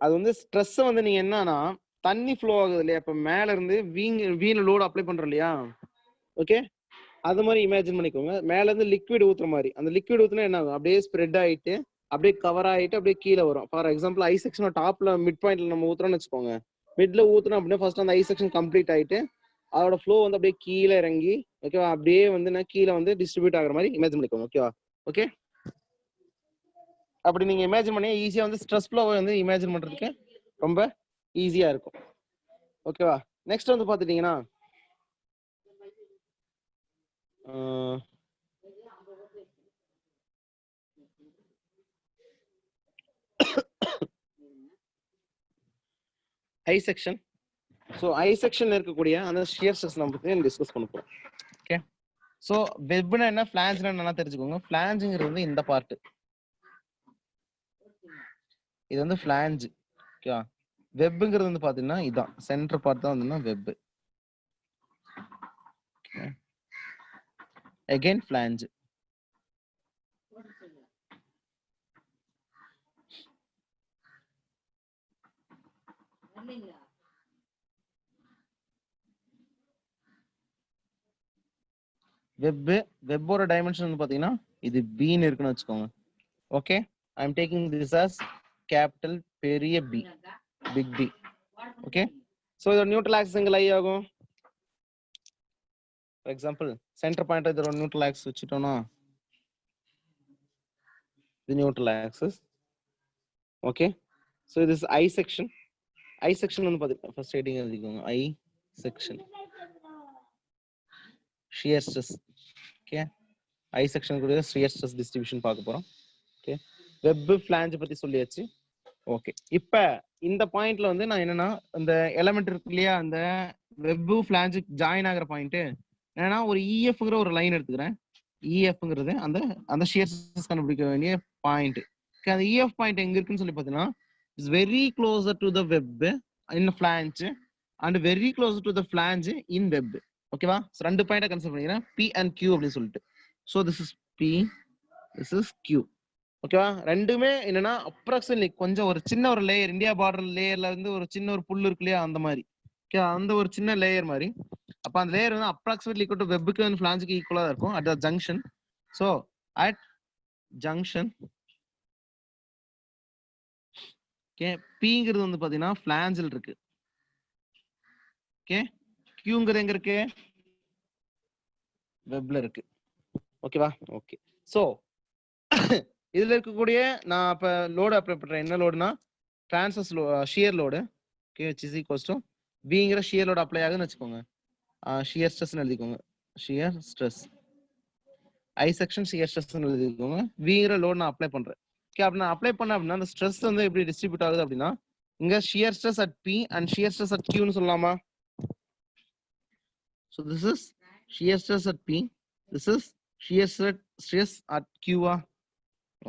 அது வந்து ஸ்ட்ரெஸ் வந்து நீங்க என்னன்னா தண்ணி ஃப்ளோ ஆகுது இல்லையா, இப்ப மேல இருந்து வீண லோடு அப்ளை பண்றோம் இல்லையா. ஓகே, அது மாதிரி இமேஜின் பண்ணிக்கோங்க, மேல இருந்து லிக்விட் ஊத்துற மாதிரி. அந்த லிக்விட் ஊத்துனா என்ன ஆகும், அப்படியே ஸ்ப்ரெட் ஆயிட்டு அப்படியே கவர் ஆயிட்டு அப்படியே கீழே வரும். ஃபார் எக்ஸாம்பிள் ஐ செக்ஷன் டாப்ல மிட் பாயிண்ட்ல நம்ம ஊத்துறோம்னு வச்சுக்கோங்க, மிட்ல ஊத்துறோம் அப்படின்னா ஃபர்ஸ்ட் அந்த ஐ செக்ஷன் கம்ப்ளீட் ஆயிட்டு அதோட ஃப்ளோ வந்து அப்படியே கீழே இறங்கி ஓகேவா, அப்படியே வந்து கீழே வந்து டிஸ்ட்ரிபியூட் ஆகுற மாதிரி இமேஜின் பண்ணிக்கோங்க. ஓகேவா, ஓகே. அப்படி நீங்க இமேஜின் பண்ணி ஈஸியா வந்து ஸ்ட்ரெஸ் ஃப்ளோ வந்து இமேஜின் பண்றதுக்கு ரொம்ப ஈஸியா இருக்கும். ஓகேவா, நெக்ஸ்ட் வந்து பாத்துட்டீங்கன்னா ஐ செக்ஷன். ஸோ ஐ செக்ஷன்ல இருக்கக்கூடிய அந்த ஷியர் ஸ்ட்ரெஸ் நம்ம பத்தி டிஸ்கஸ் பண்ண போறோம். ஓகே, சோ வெப்னா என்ன, ஃபிளான்ஜ்னா என்ன தெரிஞ்சுக்கோங்க. ஃபிளான்ஜ்ங்கிறது வந்து இந்த பார்ட், இது வந்து ஃபிளான்ஜ். ஓகேவா? வெப்ங்கிறது வந்து பாத்தீங்கன்னா இதான் சென்டர் பார்ட் தான் வந்து வெப். Again flange. வெப்போட டைமென்ஷன் வந்து பாத்தீங்கன்னா இது பீன்னு இருக்குன்னு வச்சுக்கோங்க. Okay, I am taking this as capital பெரிய B, big B. Okay, so இதோட நியூட்ரல் ஆக்சிஸ் எங்க லை ஆகும்? ஃபார் எக்ஸாம்பிள் சென்டர் பாயிண்ட் இதோட நியூட்ரல் ஆக்சிஸ் வச்சுட்டோம்னா இது நியூட்ரல் ஆக்சிஸ். ஓகே, சோ இது is I section. I section வந்து பாத்தீங்கன்னா ஃபர்ஸ்ட் ஹெட்டிங் எழுதிக்கோங்க. I section shear stress. Okay, I section கூட shear stress distribution பார்க்க போறோம். ஓகே, வெப் ஃபிளான்ஜ் பத்தி சொல்லியாச்சு. ஓகே, இப்ப இந்த பாயிண்ட்ல வந்து நான் என்னன்னா இந்த எலிமெண்ட் இருக்கு இல்லையா, அந்த வெப் ஃபிளான்ஜ் ஜாயின் ஆகிற பாயிண்ட் என்னன்னா ஒரு இஎஃப்ங்கிற ஒரு லைன் எடுத்துக்கிறேன். இஎஃப்ங்கிறது அந்த அந்த shear stress கண்டுபிடிக்க வேண்டிய பாயிண்ட். அந்த இஎஃப் பாயிண்ட் எங்க இருக்குன்னு சொல்லி பார்த்தீங்கன்னா it's very closer to the web in flange and very closer to the flange in web. ஓகேவா? ரெண்டு பாயிண்டை கன்சிடர் பண்ணிக்கிறேன், பி அண்ட் கியூ அப்படின்னு சொல்லிட்டு. So this is P, this is Q. ஓகேவா? ரெண்டுமே என்னன்னா அப்ராக்சிமேட்லி கொஞ்சம் ஒரு சின்ன ஒரு லேயர், இந்தியா பார்டர் லேயர்ல இருந்து ஒரு சின்ன ஒரு புல் இருக்கு இல்லையா அந்த மாதிரி. ஓகே, அந்த ஒரு சின்ன லேயர் மாதிரி. அப்ப அந்த லேயர் வந்து அப்ராக்சிமேட்லி ஈக்குவல் டு வெப்புக்கு அண்ட் ஃபிளான்ஜுக்கு ஈக்குவலா இருக்கும் at the junction. So at junction okay, பிங்கிறது வந்து பாத்தீங்கன்னா ஃபிளான்ஜில் இருக்கு. ஓகே, கியூங்கிறது எங்க இருக்கு? வெப்ல இருக்கு. ஓகேவா? ஓகே, சோ இதுல இருக்கக்கூடிய நான் இப்ப லோடு அப்ளை பண்றேன். என்ன லோடுனா transverse shear load. Okay, which is equals to Vங்கிற ஷியர் லோடு அப்ளை ஆகுதுன்னு வச்சுக்கோங்க. ஷியர் ஸ்ட்ரெஸ்னு எழுதிக்கோங்க. Shear stress I section shear ஸ்ட்ரெஸ்னு எழுதிக்கோங்க. Vங்கிற லோடு நான் அப்ளை பண்றேன். ஓகே, அப்படி நான் அப்ளை பண்ண அப்படின்னா அந்த ஸ்ட்ரெஸ் வந்து எப்படி டிஸ்ட்ரிபியூட் ஆகுது அப்படின்னா இங்க shear stress at P and shear stress at Qன்னு சொல்லலாமா? So this is shear stress at P, this is shear stress at Q.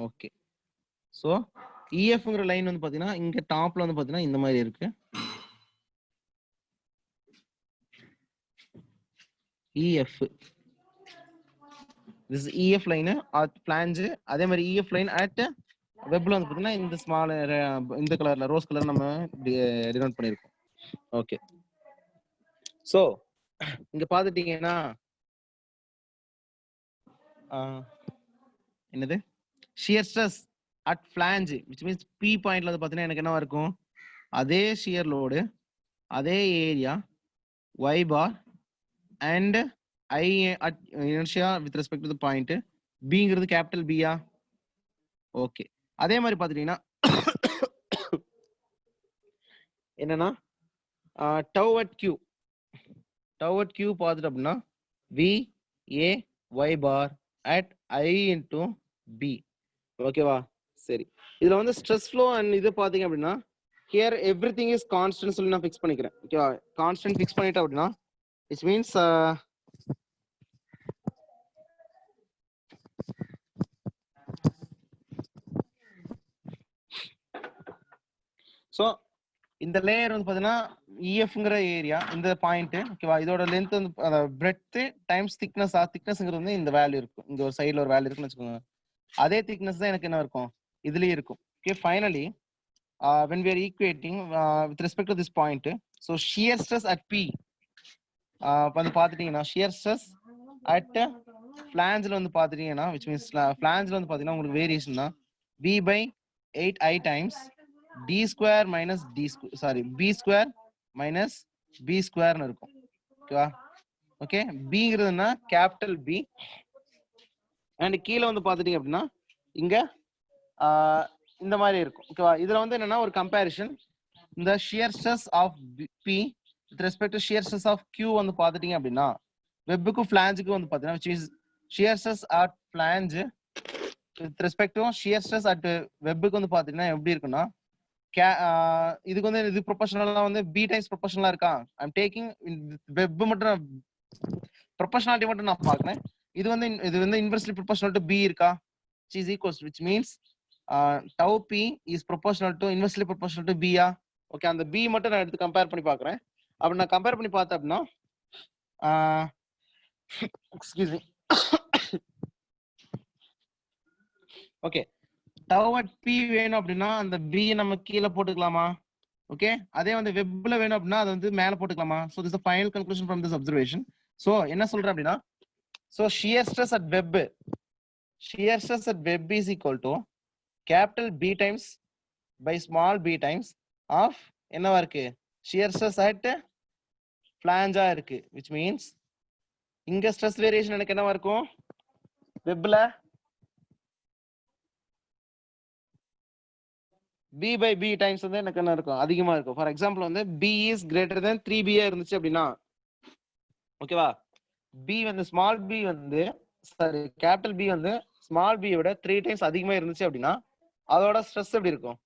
Okay, so இஎஃப்ங்கிற லைன் வந்து பாத்தீங்கன்னா இங்க டாப்ல வந்து பாத்தீங்கன்னா இந்த மாதிரி இருக்கு. EF this EF line at flange. அதே மாதிரி இஎஃப் லைன் அட் வெப்ல வந்து பாத்தீங்கன்னா இந்த ஸ்மால் இந்த கலர்ல ரோஸ் கலர் நம்ம டினோட் பண்ணிருக்கோம். ஓகே, ஸோ இங்க பாத்துட்டீங்கன்னா என்னது shear stress at flange which means P பாயிண்ட்ல வந்து பாத்தீங்கன்னா எனக்கு என்ன இருக்கும், அதே ஷியர் லோடு அதே area y bar and I at inertia with respect to the point Bங்கிறது கேபிட்டல் பியா. ஓகே, அதே மாதிரி பாத்துட்டீங்கன்னா என்னன்னா tau at Q பார்த்துட்டு அப்படின்னா V A y bar at I into B. ஓகேவா? சரி, இதுல வந்து ஸ்ட்ரெஸ் ஃப்ளோ அண்ட் இது பாத்தீங்க அப்படின்னா ஹியர் எவ்ரிதிங் இஸ் கான்ஸ்டன்ட் சொல்லி நான் ஃபிக்ஸ் பண்ணிக்கிறேன். ஓகேவா? கான்ஸ்டன்ட் ஃபிக்ஸ் பண்ணிட்டேன் அப்படின்னா இட் மீன்ஸ் ஸோ இந்த லேயர் வந்து பாத்தீங்கன்னா இஎஃப்ங்கிற ஏரியா இந்த பாயிண்ட். ஓகேவா? இதோட லென்த் வந்து பிரெத் டைம்ஸ் திக்னஸ். திக்னஸ்ங்கிறது வந்து இந்த வேல்யூ இருக்கும், இங்க ஒரு சைடுல ஒரு வேல்யூ இருக்குன்னு வச்சுக்கோங்க. அதே திக்னஸ் தான் எனக்கு என்ன இருக்கும் இதுலயும் இருக்கும். Okay, finally when we are equating with respect to this point, so shear stress at P வந்து பாத்துட்டீங்கன்னா shear stress at flange வந்து பாத்துட்டீங்கன்னா which means flange வந்து பாத்தீங்கன்னா உங்களுக்கு வேரியேஷன் தான் V by 8I times D square minus D square, sorry B square minus B square னு இருக்கும். ஓகேவா? ஓகே, Bங்கிறதுனா கேபிட்டல் B அண்ட் கீழே வந்து பாத்துட்டீங்க அப்படின்னா இங்க இந்த மாதிரி இருக்கும். ஓகேவா? இதுல வந்து என்னன்னா ஒரு கம்பேரிஷன் இந்த shear stress of P with respect to shear stress of Q வந்து பாத்துட்டீங்க அப்படின்னா வெப்புக்கும் ஃபிளான்ஜுக்கும் வந்து பாத்தீங்கன்னா which is shear stress at flange with respect to shear stress at வெப்புக்கு வந்து பாத்தீங்கன்னா எப்படி இருக்குன்னா இதுக்கு வந்து இது ப்ரொபோஷனலா வந்து B டைம்ஸ் ப்ரொபோஷனலா இருக்கா? ஐ அம் டேக்கிங் வெப் மட்டும் ப்ரொபோஷனாலிட்டி மட்டும் நான் பார்க்கிறேன். இது வந்து inversely proportional to b இருக்கா, which is equals, which means tau p is proportional to inversely proportional to b yeah. Okay, அந்த b மட்டும் நான் எடுத்து கம்பேர் பண்ணி பார்க்கறேன். அப்படி நான் கம்பேர் பண்ணி பார்த்தேன் அப்படின்னா excuse me, okay, tau at p வேணும் அப்படின்னா அந்த b நம்ம கீழே போட்டுக்கலாமா? ஓகே, அதே வந்து வெப்ல வேணும் அப்படின்னா அது வந்து மேல போட்டுக்கலாமா? So this is the final conclusion from this observation. So என்ன சொல்றேன் அப்படின்னா, so shear stress at web is equal to capital B times by small b times of என்னவா இருக்கு, shear stress at flange இருக்கு, which means இங்க stress variation எனக்கு என்னவா இருக்கும், வெப்ல b by b times வந்து எனக்கு என்ன இருக்கும், அதிகமா இருக்கும். ஃபார் எக்ஸாம்பிள் வந்து b is greater than 3b இருந்துச்சு அப்படின்னா, ஓகேவா, b வந்து ஸ்மால் b வந்து சாரி கேபிட்டல் b வந்து ஸ்மால் b விட 3 டைம்ஸ் அதிகமா இருந்துச்சு அப்படின்னா அதோட ஸ்ட்ரெஸ் எப்படி இருக்கும்,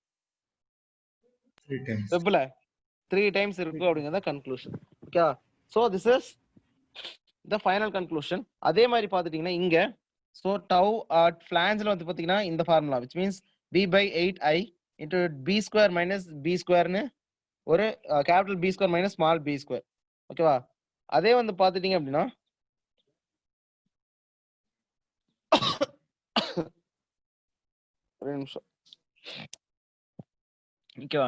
3 times. வெப்ல 3 டைம்ஸ் இருக்கும் அப்படிங்கறத கன்க்ளூஷன். ஓகேவா, so this is the final conclusion. அதே மாதிரி பாத்துட்டீங்கன்னா இங்க சோ டவ் அட் ஃபிளாஞ்ச்ல வந்து பாத்தீங்கன்னா இந்த formula, which means b by 8i into b square minus b square னு ஒரு capital b square minus small b square. ஓகேவா, அதே வந்து பாத்துட்டீங்க அப்படின்னா ஒரு நிமிஷம், ஓகேவா,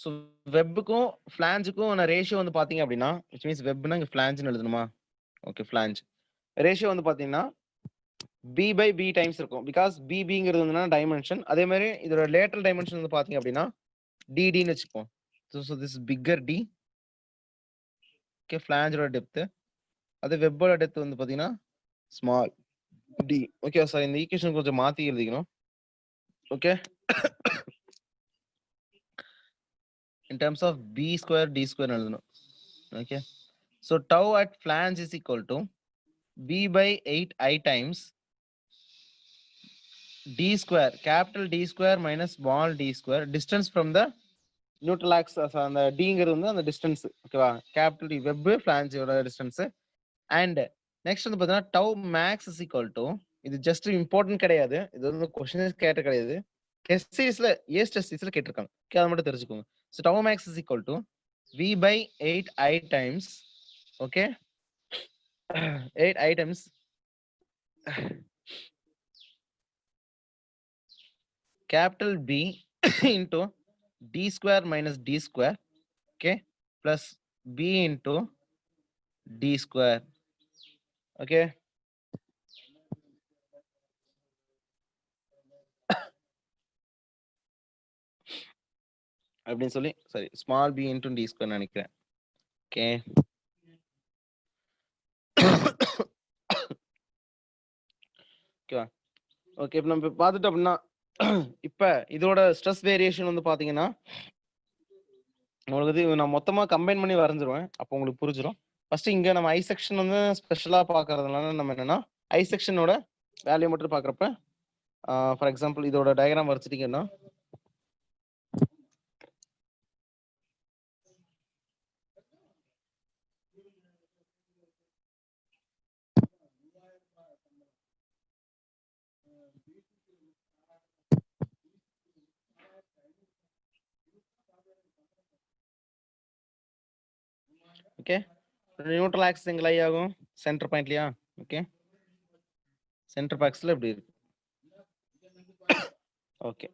ஸோ வெப்புக்கும் ஃபிளாஞ்சுக்கும் ரேஷியோ வந்து பாத்தீங்க அப்படின்னா, which means வெப்னா இங்க ஃபிளாஞ்சுன்னு எழுதணுமா, ஓகே, ஃபிளாஞ்ச் ரேஷியோ வந்து பாத்தீங்கன்னா b by b டைம்ஸ் இருக்கும், பிகாஸ் பிங்கிறது வந்து டைமென்ஷன். அதே மாதிரி இதோட லேட்டரல் டைமென்ஷன் வந்து பாத்தீங்க அப்படின்னா ddன்னு வச்சுப்போம். So this bigger d, okay, ஃபிளாஞ்சோட டெப்த், அது வெப்போட டெப்த் வந்து பாத்தீங்கன்னா ஸ்மால் d. ஓகே சார், இந்த ஈக்குவேஷன் கொஞ்சம் மாத்தி எழுதிக்கணும். Okay, in terms of b square d square எழுதணும். Okay, so tau at flange is equal to b by 8i times d square, capital D square minus small d square, distance from the neutral axis, அந்த dங்கிறது வந்து அந்த distance. ஓகேவா, capital D web ஃபிளாஞ்சோட distance. And next வந்து பாத்தீங்கன்னா tau max is equal to, இது just important கிடையாது, இது வந்து क्वेश्चन கேட்ட கிடையாது, டெஸ்ட் சீரிஸ்ல டெஸ்ட் சீரிஸ்ல கேட்டிருக்காங்க. ஓகே, அதை மட்டும் தெரிஞ்சுக்கோங்க. So tau max is equal to v by 8i times, okay, 8i times capital B into d square minus d square, okay, plus b into d square. Okay, அப்படின்னு சொல்லி சரி small b into d square நினைக்கிறேன். Okay, ஓகேவா, okay, இப்போ நம்ம பார்த்துட்டோம் அப்படின்னா இப்ப இதோட ஸ்ட்ரெஸ் வேரியேஷன் வந்து பாத்தீங்கன்னா உங்களுக்கு நான் மொத்தமா கம்பைன் பண்ணி வரைஞ்சிருவேன், அப்போ உங்களுக்கு புரிஞ்சிடும். ஃபர்ஸ்ட் இங்க நம்ம ஐ செக்ஷன் வந்து ஸ்பெஷலா பாக்குறதுனால நம்ம என்னன்னா ஐ செக்ஷனோட வேல்யூ மட்டும் பாக்குறப்ப, ஃபார் எக்ஸாம்பிள் இதோட டயக்ராம் வரைச்சிட்டீங்கன்னா ஓகே, நியூட்ரல் ஆக்சிஸ் எங்க லை ஆகும், சென்டர் பாயிண்ட்லயா. ஓகே, சென்டர் பாக்ஸ்ல இப்படி இருக்கு. ஓகே,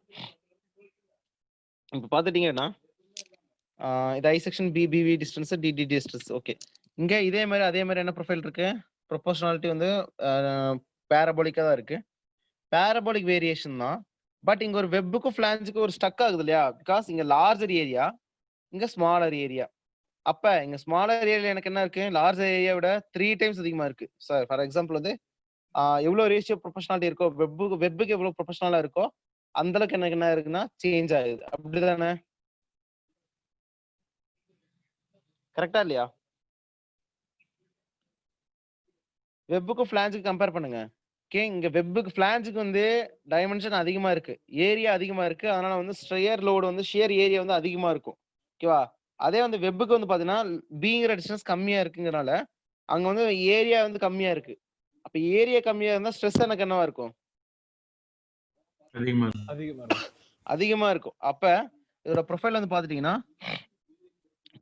இப்போ பார்த்துட்டீங்கன்னா இது I section BBV distance DD distance. Okay, இங்க இதே மாதிரி என்ன ப்ரொஃபைல் இருக்கு, ப்ரொபோர்ஷனாலிட்டி வந்து பேரபோலிக்கா தான் இருக்கு, பேரபோலிக் வேரியேஷன் தான். பட் இங்க ஒரு வெப்புக்கும் ஃபிளாஞ்சுக்கும் ஒரு ஸ்டக் ஆகுது இல்லையா, பிகாஸ் இங்க லார்ஜர் ஏரியா, இங்க ஸ்மாலர் ஏரியா. அப்ப இங்க ஸ்மாலர் ஏரியா எனக்கு என்ன இருக்கு, லார்ஜர் ஏரியா விட 3 டைம்ஸ் அதிகமா இருக்கு. சார் ஃபார் எக்ஸாம்பிள் வந்து எவ்வளவு ரேஷியோ ப்ரொபோர்ஷனாலிட்டி இருக்கோ, வெப்புக்கு எவ்வளவு ப்ரொபோர்ஷனலா இருக்கோ அந்த அளவுக்கு எனக்கு என்ன இருக்குன்னா சேஞ்ச் ஆகுது. அப்படிதானே, கரெக்டா இல்லையா? வெப்புக்கும் ஃபிளாஞ்சுக்கு கம்பேர் பண்ணுங்க. ஓகே, இங்க வெப்புக்கு ஃபிளாஞ்சுக்கு வந்து டைமென்ஷன் அதிகமா இருக்கு, ஏரியா அதிகமா இருக்கு, அதனால வந்து ஸ்ட்ரையர் லோடு வந்து ஷியர் ஏரியா வந்து அதிகமா இருக்கும். ஓகேவா, அதே வந்து வெப்புக்கு வந்து பாத்தீங்கன்னா பிங்கிற டிஸ்டன்ஸ் கம்மியா இருக்குங்கிறனால அங்க வந்து ஏரியா வந்து கம்மியா இருக்கு. அப்ப ஏரியா கம்மியா இருந்தா ஸ்ட்ரெஸ் எனக்கு என்னவா இருக்கும்? அதிகமா இருக்கும். அதிகமா இருக்கும். அதிகமா இருக்கும். அப்ப இதோட ப்ரொஃபைல் வந்து பாத்துட்டீங்கன்னா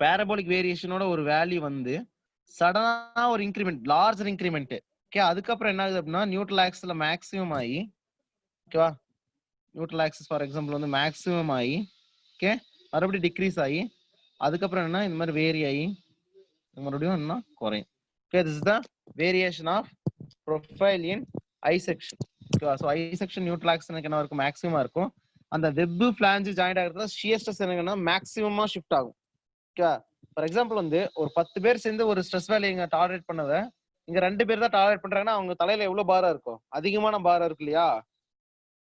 பேரபோலிக் வேரியேஷனோட ஒரு வேல்யூ வந்து சடனா ஒரு இன்கிரிமெண்ட், லார்ஜர் இன்கிரிமெண்ட். ஓகே, அதுக்கப்புறம் என்ன ஆகுது அப்படின்னா நியூட்ரல் ஆக்சிஸ்ல மேக்ஸிமம் ஆகி, ஓகேவா, நியூட்ரல் ஆக்சிஸ் ஃபார் எக்ஸாம்பிள் வந்து மேக்ஸிமம் ஆகி, ஓகே, மறுபடியும் டிக்ரீஸ் ஆகி, அதுக்கப்புறம் என்ன இந்த மாதிரி வேரி ஆகி மறுபடியும் என்ன குறையும். Okay, this is the variation of profile in I section. ஓகேவா, so I section neutral axis என்ன இருக்கும், மேக்ஸிமமா இருக்கும். அந்த வெப் ஃபிளாஞ்ச் ஜாயிண்ட் ஆகிறதுல ஷியர் ஸ்ட்ரெஸ் என்னன்னா மேக்ஸிமமா ஷிஃப்ட் ஆகும். ஓகே, ஃபார் எக்ஸாம்பிள் வந்து ஒரு 10 பேர் சேர்ந்து ஒரு ஸ்ட்ரெஸ் வேலையை இங்க டாலரேட் பண்ணதை இங்க 2 பேர் தான் டாலரேட் பண்றாங்கன்னா அவங்க தலையில எவ்வளவு பாரம் இருக்கும், அதிகமான பாரம் இருக்கு இல்லையா.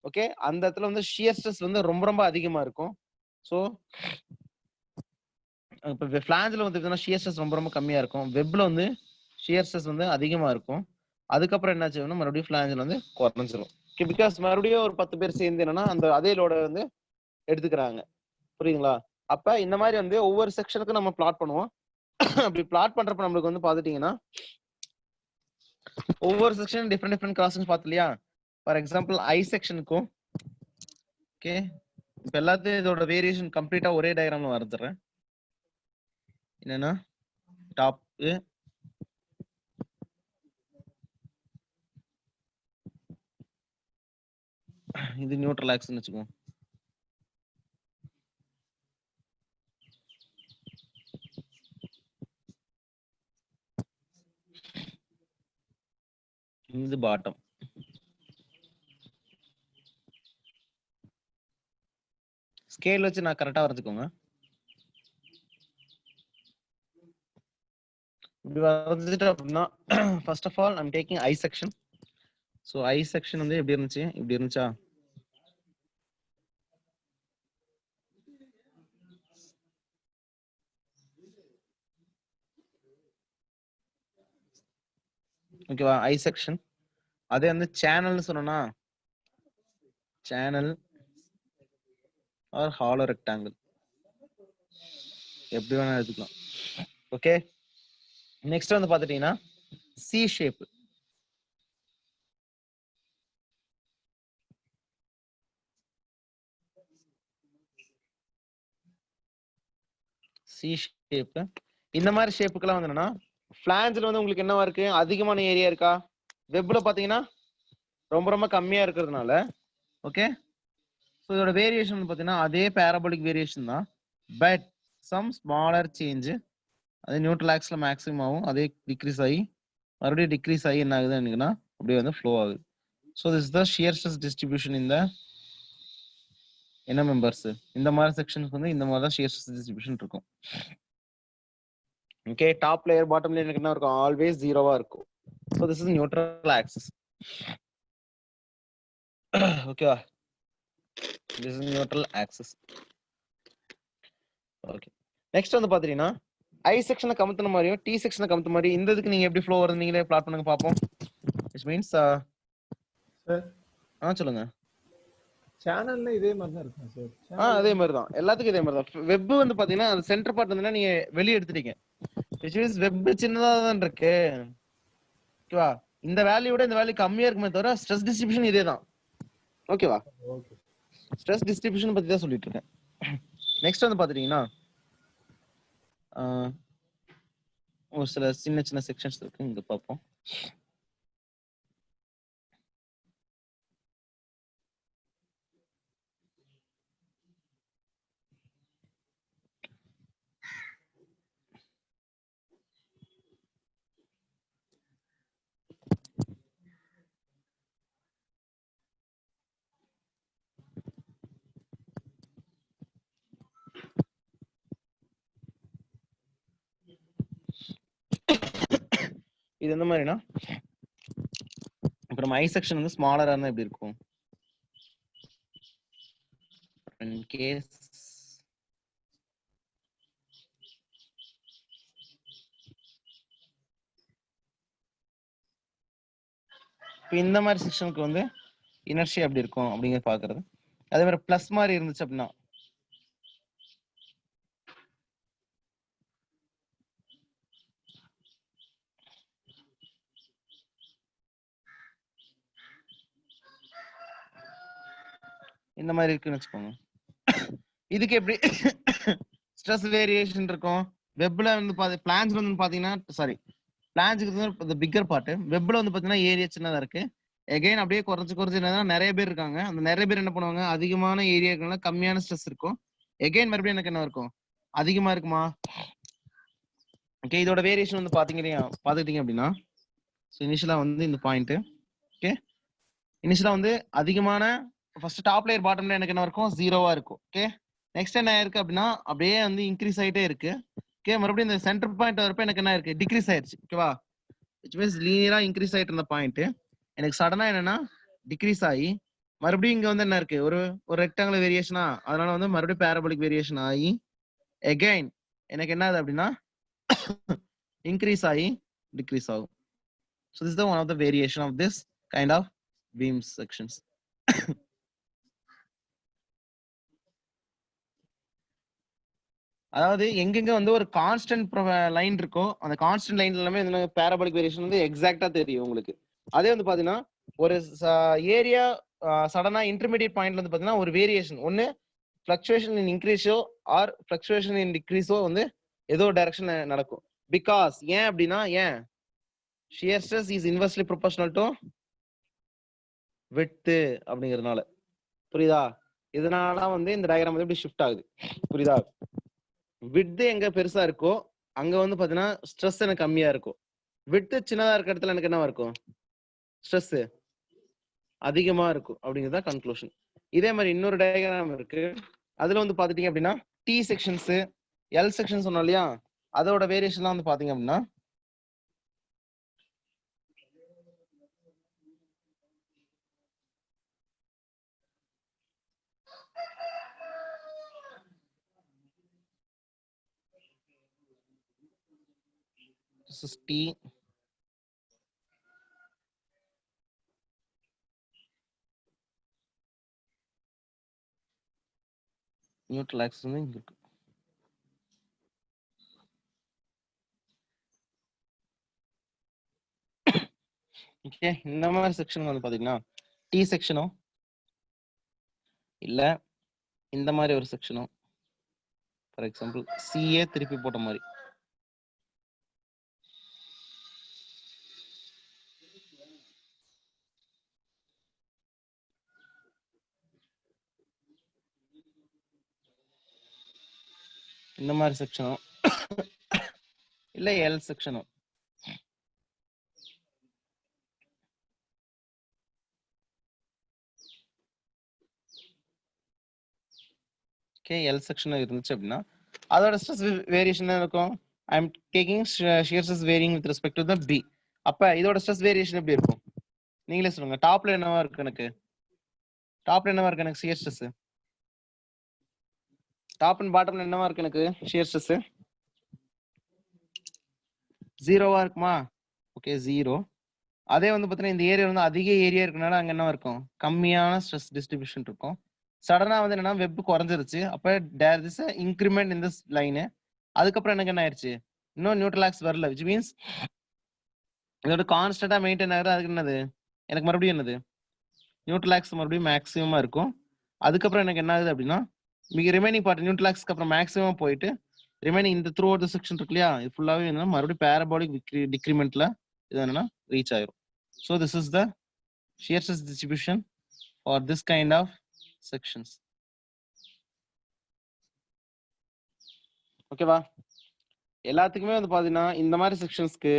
ஓகே, அந்த இடத்துல வந்து ஷியர் ஸ்ட்ரெஸ் வந்து ரொம்ப ரொம்ப அதிகமா இருக்கும். ஸோ இப்போ ஃபிளாஞ்சில் வந்து ஷியர் ஸ்ட்ரெஸ் ரொம்ப ரொம்ப கம்மியா இருக்கும், வெப்ல வந்து ஷியர் ஸ்ட்ரெஸ் வந்து அதிகமா இருக்கும். அதுக்கப்புறம் என்ன செய்யணும், மறுபடியும் ஃபிளாஞ்சில் வந்து குறைஞ்சிரும். ஓகே, பிகாஸ் மறுபடியும் ஒரு 10 பேர் சேர்ந்து என்னன்னா அந்த அதே லோட வந்து எடுத்துக்கிறாங்க. புரியுதுங்களா? அப்ப இந்த மாதிரி வந்து ஒவ்வொரு செக்ஷனுக்கும் நம்ம பிளாட் பண்ணுவோம். அப்படி பிளாட் பண்றப்ப நம்மளுக்கு வந்து பாத்துட்டீங்கன்னா ஒவ்வொரு செக்ஷன் டிஃப்ரெண்ட் கிராசிங்ஸ் பார்த்து இல்லையா. ஃபார் எக்ஸாம்பிள் ஐ செக்ஷனுக்கும் ஓகே, இப்ப எல்லாத்தையும் இதோட வேரியேஷன் கம்ப்ளீட்டா ஒரே டயக்ராம்ல வரைஞ்சிடுறேன். என்னன்னா டாப் இது நியூட்ரல் ஆக்ஸ்னு வச்சுக்கோங்க. இது பாட்டம். ஸ்கேல் வச்சு நான் கரெக்டா வரைஞ்சுக்கோங்க. இப்படி வரைஞ்சிட்டு அப்படின்னா first of all I'm taking I section. So I section வந்து எப்படி இருந்துச்சு, இப்படி இருந்துச்சா. ஓகேவா, ஐ செக்ஷன். அதே வந்து சேனல்னு சொன்னா சேனல் ஆர் ஹாலோ ரெக்டாங்கிள் எப்படி வேணா எடுத்துக்கலாம். ஓகே, நெக்ஸ்ட் வந்து பாத்துட்டீங்கன்னா சி ஷேப். சி ஷேப் இந்த மாதிரி ஷேப்புக்கெல்லாம் வந்து என்னன்னா ஃபிளாஞ்சில் வந்து உங்களுக்கு என்னவா இருக்கு, அதிகமான ஏரியா இருக்கா. வெப்ல பாத்தீங்கன்னா ரொம்ப ரொம்ப கம்மியா இருக்கிறதுனால ஓகே, ஸோ இதோட வேரியேஷன் பார்த்தீங்கன்னா அதே பேரபோலிக் வேரியேஷன் தான், பட் சம் ஸ்மாலர் சேஞ்ச். அதே நியூட்ரல் ஆக்ஸ்ல மேக்ஸிமம் ஆகும், அதே டிக்ரீஸ் ஆகி மறுபடியும் டிக்ரீஸ் ஆகி என்ன ஆகுதுன்னா அப்படியே வந்து ஃப்ளோ ஆகுது. So this the shear stress distribution இந்த என்ன மெம்பர்ஸ். இந்த மாதிரி செக்ஷனுக்கு வந்து இந்த மாதிரி தான் ஷியர் ஸ்ட்ரெஸ் டிஸ்ட்ரிபியூஷன் இருக்கும். Okay, top layer bottom layer என்ன இருக்கும், ஆல்வேஸ் ஜீரோவா இருக்கும். So this is neutral axis. ஓகேவா, this is neutral axis. Okay, next வந்து பாத்தீங்கன்னா ஐ செக்ஷனை கமுத்துன மாதிரியும் டி செக்ஷனை கமுத்த மாதிரி இந்த இதுக்கு நீங்க எப்படி ஃப்ளோ வருது நீங்களே பிளாட் பண்ணுங்க பாப்போம். which means சார் சொல்லுங்க. சேனல்ல இதே மாதிரி தான் இருக்கும் சார். அதே மாதிரி தான் எல்லாத்துக்கும் இதே மாதிரி தான். வெப் வந்து பாத்தீங்கன்னா அந்த சென்டர் பார்ட் வந்து நீங்க வெளியே எடுத்துட்டீங்க, which means வெப் சின்னதா தான் இருக்கு. ஓகேவா, இந்த வேல்யூட இந்த வேல்யூ கம்மியா இருக்குமே தவிர ஸ்ட்ரெஸ் டிஸ்ட்ரிபியூஷன் இதே தான். ஓகேவா, ஓகே, ஸ்ட்ரெஸ் டிஸ்ட்ரிபியூஷன் பத்தி தான் சொல்லிட்டு இருக்கேன். நெக்ஸ்ட் வந்து பாத்துட்டீங்கன்னா ஒரு சில சின்ன சின்ன செக்ஷன்ஸ் இருக்கு, இங்க பார்ப்போம். இது எந்த மாதிரினா இப்போ நம்ம ஐ செக்ஷன் வந்து ஸ்மாலரா இருந்தா எப்படி இருக்கும். in case இப்போ இந்த மாதிரி செக்ஷனுக்கு வந்து இனர்ஷியா எப்படி இருக்கும் அப்படிங்கிறத பாக்குறது. அதே மாதிரி பிளஸ் மாதிரி இருந்துச்சு அப்படின்னா இந்த மாதிரி இருக்குன்னு வச்சுக்கோங்க. இதுக்கு எப்படி ஸ்ட்ரெஸ் வேரியேஷன் இருக்கும்? வெப்ல வந்து பிளான்ஸ்ல வந்து பாத்தீங்கன்னா சாரி பிளான்ஸ்க்கு வந்து பிக்கர் பார்ட், வெப்ல வந்து பாத்தீங்கன்னா ஏரியா சின்னதா இருக்கு. எகைன் அப்படியே குறைஞ்சு என்னன்னா நிறைய பேர் இருக்காங்க. அந்த நிறைய பேர் என்ன பண்ணுவாங்க, அதிகமான ஏரியாக்கள்ல கம்மியான ஸ்ட்ரெஸ் இருக்கும். எகைன் மறுபடியும் எனக்கு என்ன இருக்கும், அதிகமா இருக்குமா? ஓகே, இதோட வேரியேஷன் வந்து பாத்துக்கிட்டீங்க அப்படின்னா இனிஷியலா வந்து இந்த பாயிண்ட். ஓகே, இனிஷியலா வந்து அதிகமான first top layer bottom layer எனக்கு என்ன இருக்கும், 0வா இருக்கும். ஓகே, நெக்ஸ்ட் என்ன இருக்கு அப்படின்னா அப்படியே வந்து இன்க்ரீஸ் ஆயிட்டே இருக்கு. ஓகே, மறுபடியும் இந்த சென்டர் பாயிண்ட் வரப்ப எனக்கு என்ன இருக்கு, டிக்ரீஸ் ஆயிடுச்சு. ஓகேவா, விச் மீன்ஸ் லீனியரா இன்க்ரீஸ் ஆயிட்டு இருந்த பாயிண்ட் எனக்கு சடனா என்னன்னா டிக்ரீஸ் ஆகி மறுபடியும் இங்க வந்து என்ன இருக்கு, ஒரு ரெக்டாங்குலர் வேரியேஷனா, அதனால வந்து மறுபடியும் பேரபோலிக் வேரியேஷன் ஆகி எகைன் எனக்கு என்ன ஆகுது அப்படின்னா இன்க்ரீஸ் ஆகி டிக்ரீஸ் ஆகும். So this is the one of the variation of this kind of beam sections. அதாவது எங்கெங்க வந்து ஒரு கான்ஸ்டன்ட் லைன் இருக்கோ அந்த கான்ஸ்டன்ட் லைன் எல்லாமே இந்த பேரபோலிக் வேரியேஷன் வந்து எக்ஸாக்ட்டா தெரியும் உங்களுக்கு. அதே வந்து பாத்தீங்கன்னா ஒரு ஏரியா சடனா இன்டர்மீடியட் பாயிண்ட்ல வந்து பாத்தீங்கன்னா ஒரு வேரியேஷன், ஒன்னு ஃபிளக்சுவேஷன் இன் இன்க்ரீஸோ ஆர் ஃபிளக்சுவேஷன் இன் டிக்ரீஸோ வந்து ஏதோ டைரக்ஷன் நடக்கும். பிகாஸ் ஏன் அப்படின்னா shear stress is inversely proportional to width அப்படிங்கிறதுனால. புரியுதா? இதனால வந்து இந்த டயகிராம் வந்து இப்படி ஷிஃப்ட் ஆகுது. புரியுதா? width எங்க பெருசா இருக்கோ அங்க வந்து பாத்தீங்கன்னா ஸ்ட்ரெஸ் எனக்கு கம்மியா இருக்கும். width சின்னதா இருக்க இடத்துல எனக்கு என்ன இருக்கும், ஸ்ட்ரெஸ் அதிகமா இருக்கும் அப்படிங்கிறதா கன்க்ளூஷன். இதே மாதிரி இன்னொரு டயகிராம் இருக்கு. அதுல வந்து பாத்துட்டீங்க அப்படின்னா டி செக்ஷன்ஸ் எல் செக்ஷன் சொன்னோம் இல்லையா, அதோட வேரியேஷன்லாம் வந்து பாத்தீங்க அப்படின்னா this is T, neutral axis வந்து இங்க இருக்கு. ஓகே, இந்த மாதிரி செக்ஷன் வந்து பாத்தீங்கன்னா டி செக்ஷனோ இல்ல இந்த மாதிரி ஒரு செக்ஷனோ, ஃபார் எக்ஸாம்பிள் சிஏ திருப்பி போட்ட மாதிரி, இந்த மாதிரி செக்ஷனோ இல்ல எல் செக்ஷனோ, ஓகே எல் செக்ஷன் இருந்துச்சு அப்படின்னா அதோட ஸ்ட்ரெஸ் வேரியேஷன் இருக்கும். I am taking shear stress varying with respect to the P. அப்ப இதோட ஸ்ட்ரெஸ் வேரியேஷன் எப்படி இருக்கும் நீங்களே சொல்லுங்க. டாப்ல என்னவா இருக்கு எனக்கு, டாப்ல என்னவா இருக்கு எனக்கு ஷியர் ஸ்ட்ரெஸ், டாப் அண்ட் பாட்டம்ல என்னவா இருக்கு எனக்கு ஷியர் ஸ்ட்ரெஸ், 0வா இருக்குமா? ஓகே 0. அதே வந்து பாத்தீங்கன்னா இந்த ஏரியா வந்து அதிக ஏரியா இருக்கனால அங்க என்ன இருக்கும், கம்மியான ஸ்ட்ரெஸ் டிஸ்ட்ரிபியூஷன் இருக்கும். சடனா வந்து என்னன்னா வெப் குறைஞ்சிருச்சு. அப்ப there is a increment in this line. அதுக்கப்புறம் எனக்கு என்ன ஆயிடுச்சு, இன்னும் நியூட்ரல் ஆக்ஸ் வரல, which means இதோட கான்ஸ்டன்டா மெயின்டைன் ஆகுது. அதுக்கு என்னது, எனக்கு மறுபடியும் என்னது நியூட்ரல் ஆக்ஸ் மறுபடியும் மேக்ஸிமமா இருக்கும். அதுக்கப்புறம் எனக்கு என்ன ஆகுது அப்படின்னா மிக ரிமைனிங் பார்ட் நியூட்ரல் ஆக்ஸ்க்கு அப்புறம் மேக்ஸிமம் போயிட்டு ரிமைனிங் இந்த த்ரூ அவுட் தி செக்ஷன் இருக்கு இல்லையா, இது ஃபுல்லாவே என்னன்னா மறுபடியும் பேரபோலிக் டிக்ரிமெண்ட்ல இது என்னன்னா ரீச் ஆயிரும். So this is the shear stress distribution for this kind of sections. ஓகேவா? எல்லாத்துக்குமே வந்து பாத்தீங்கன்னா இந்த மாதிரி செக்ஷன்ஸ்க்கு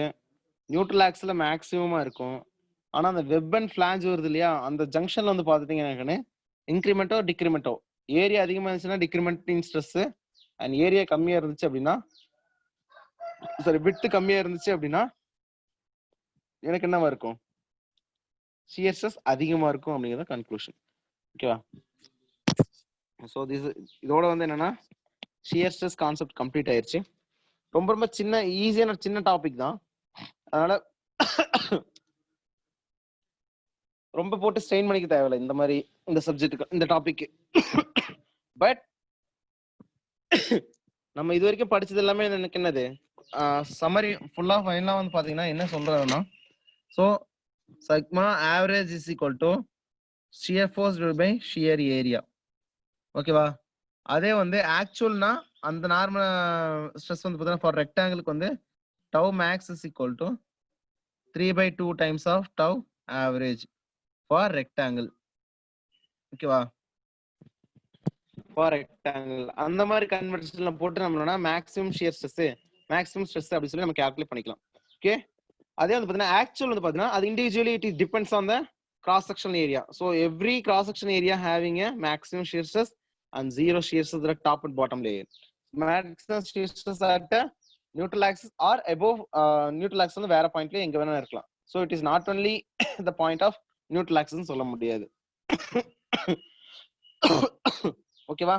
நியூட்ரல் ஆக்ஸ்ல மேக்ஸிமமா இருக்கும். ஆனா அந்த வெப் அண்ட் ஃபிளாஞ்ச் வருது இல்லையா, அந்த ஜங்ஷன்ல வந்து பாத்துட்டீங்கன்னா இன்க்ரிமெண்டோ டிக்ரிமெண்டோ, ஏரியா அதிகமா இருந்துச்சுன்னா decrement in stress and area கம்மியா இருந்துச்சு அப்படின்னா சாரி விட்த் கம்மியா இருந்துச்சு அப்படின்னா எனக்கு என்னவா இருக்கும், ஷியர் ஸ்ட்ரெஸ் அதிகமா இருக்கும் அப்படிங்கிறத கன்க்ளூஷன். ஓகேவா? ஸோ இதோட வந்து என்னன்னா ஷியர் ஸ்ட்ரெஸ் கான்செப்ட் கம்ப்ளீட் ஆயிருச்சு. ரொம்ப ரொம்ப சின்ன ஈஸியான சின்ன டாபிக் தான், அதனால ரொம்ப போட்டு ஸ்ட்ரெயின் பண்ணிக்க தேவையில்லை இந்த மாதிரி இந்த சப்ஜெக்ட்டுக்கு இந்த டாபிக். பட் நம்ம இது வரைக்கும் படிச்சது எல்லாமே எனக்கு என்னது சம்மரி ஃபுல்லா ஃபைனலா வந்து பாத்தீங்கன்னா என்ன சொல்றதுன்னா, so sigma average is equal to shear force divided by shear area. ஓகேவா? அதே வந்து ஆக்சுவல்னா அந்த நார்மல் ஸ்ட்ரெஸ் வந்து பார்த்தீங்கன்னா ஃபார் ரெக்டாங்கிளுக்கு வந்து tau max is equal to 3/2 times of tau average for rectangle. ஓகேவா? ஃபார் ரெக்டாங்கிள் அந்த மாதிரி கன்வர்ஷன்ல போட்டு நம்மளோட maximum shear stress maximum stress அப்படி சொல்லி நம்ம கால்குலேட் பண்ணிக்கலாம். ஓகே, அதே வந்து பார்த்தீங்கன்னா ஆக்சுவல் வந்து பார்த்தீங்கன்னா அது individually it depends on the cross sectional area. So every cross section area having a maximum shear stress and zero shear stress at the top and bottom layer. Maximum shear stress at the neutral axis or above neutral axis வந்து வேற பாயிண்ட்ல எங்க வேணா இருக்கலாம். So it is not only the point of neutral axis சொல்ல முடியாது. ஓகேவா?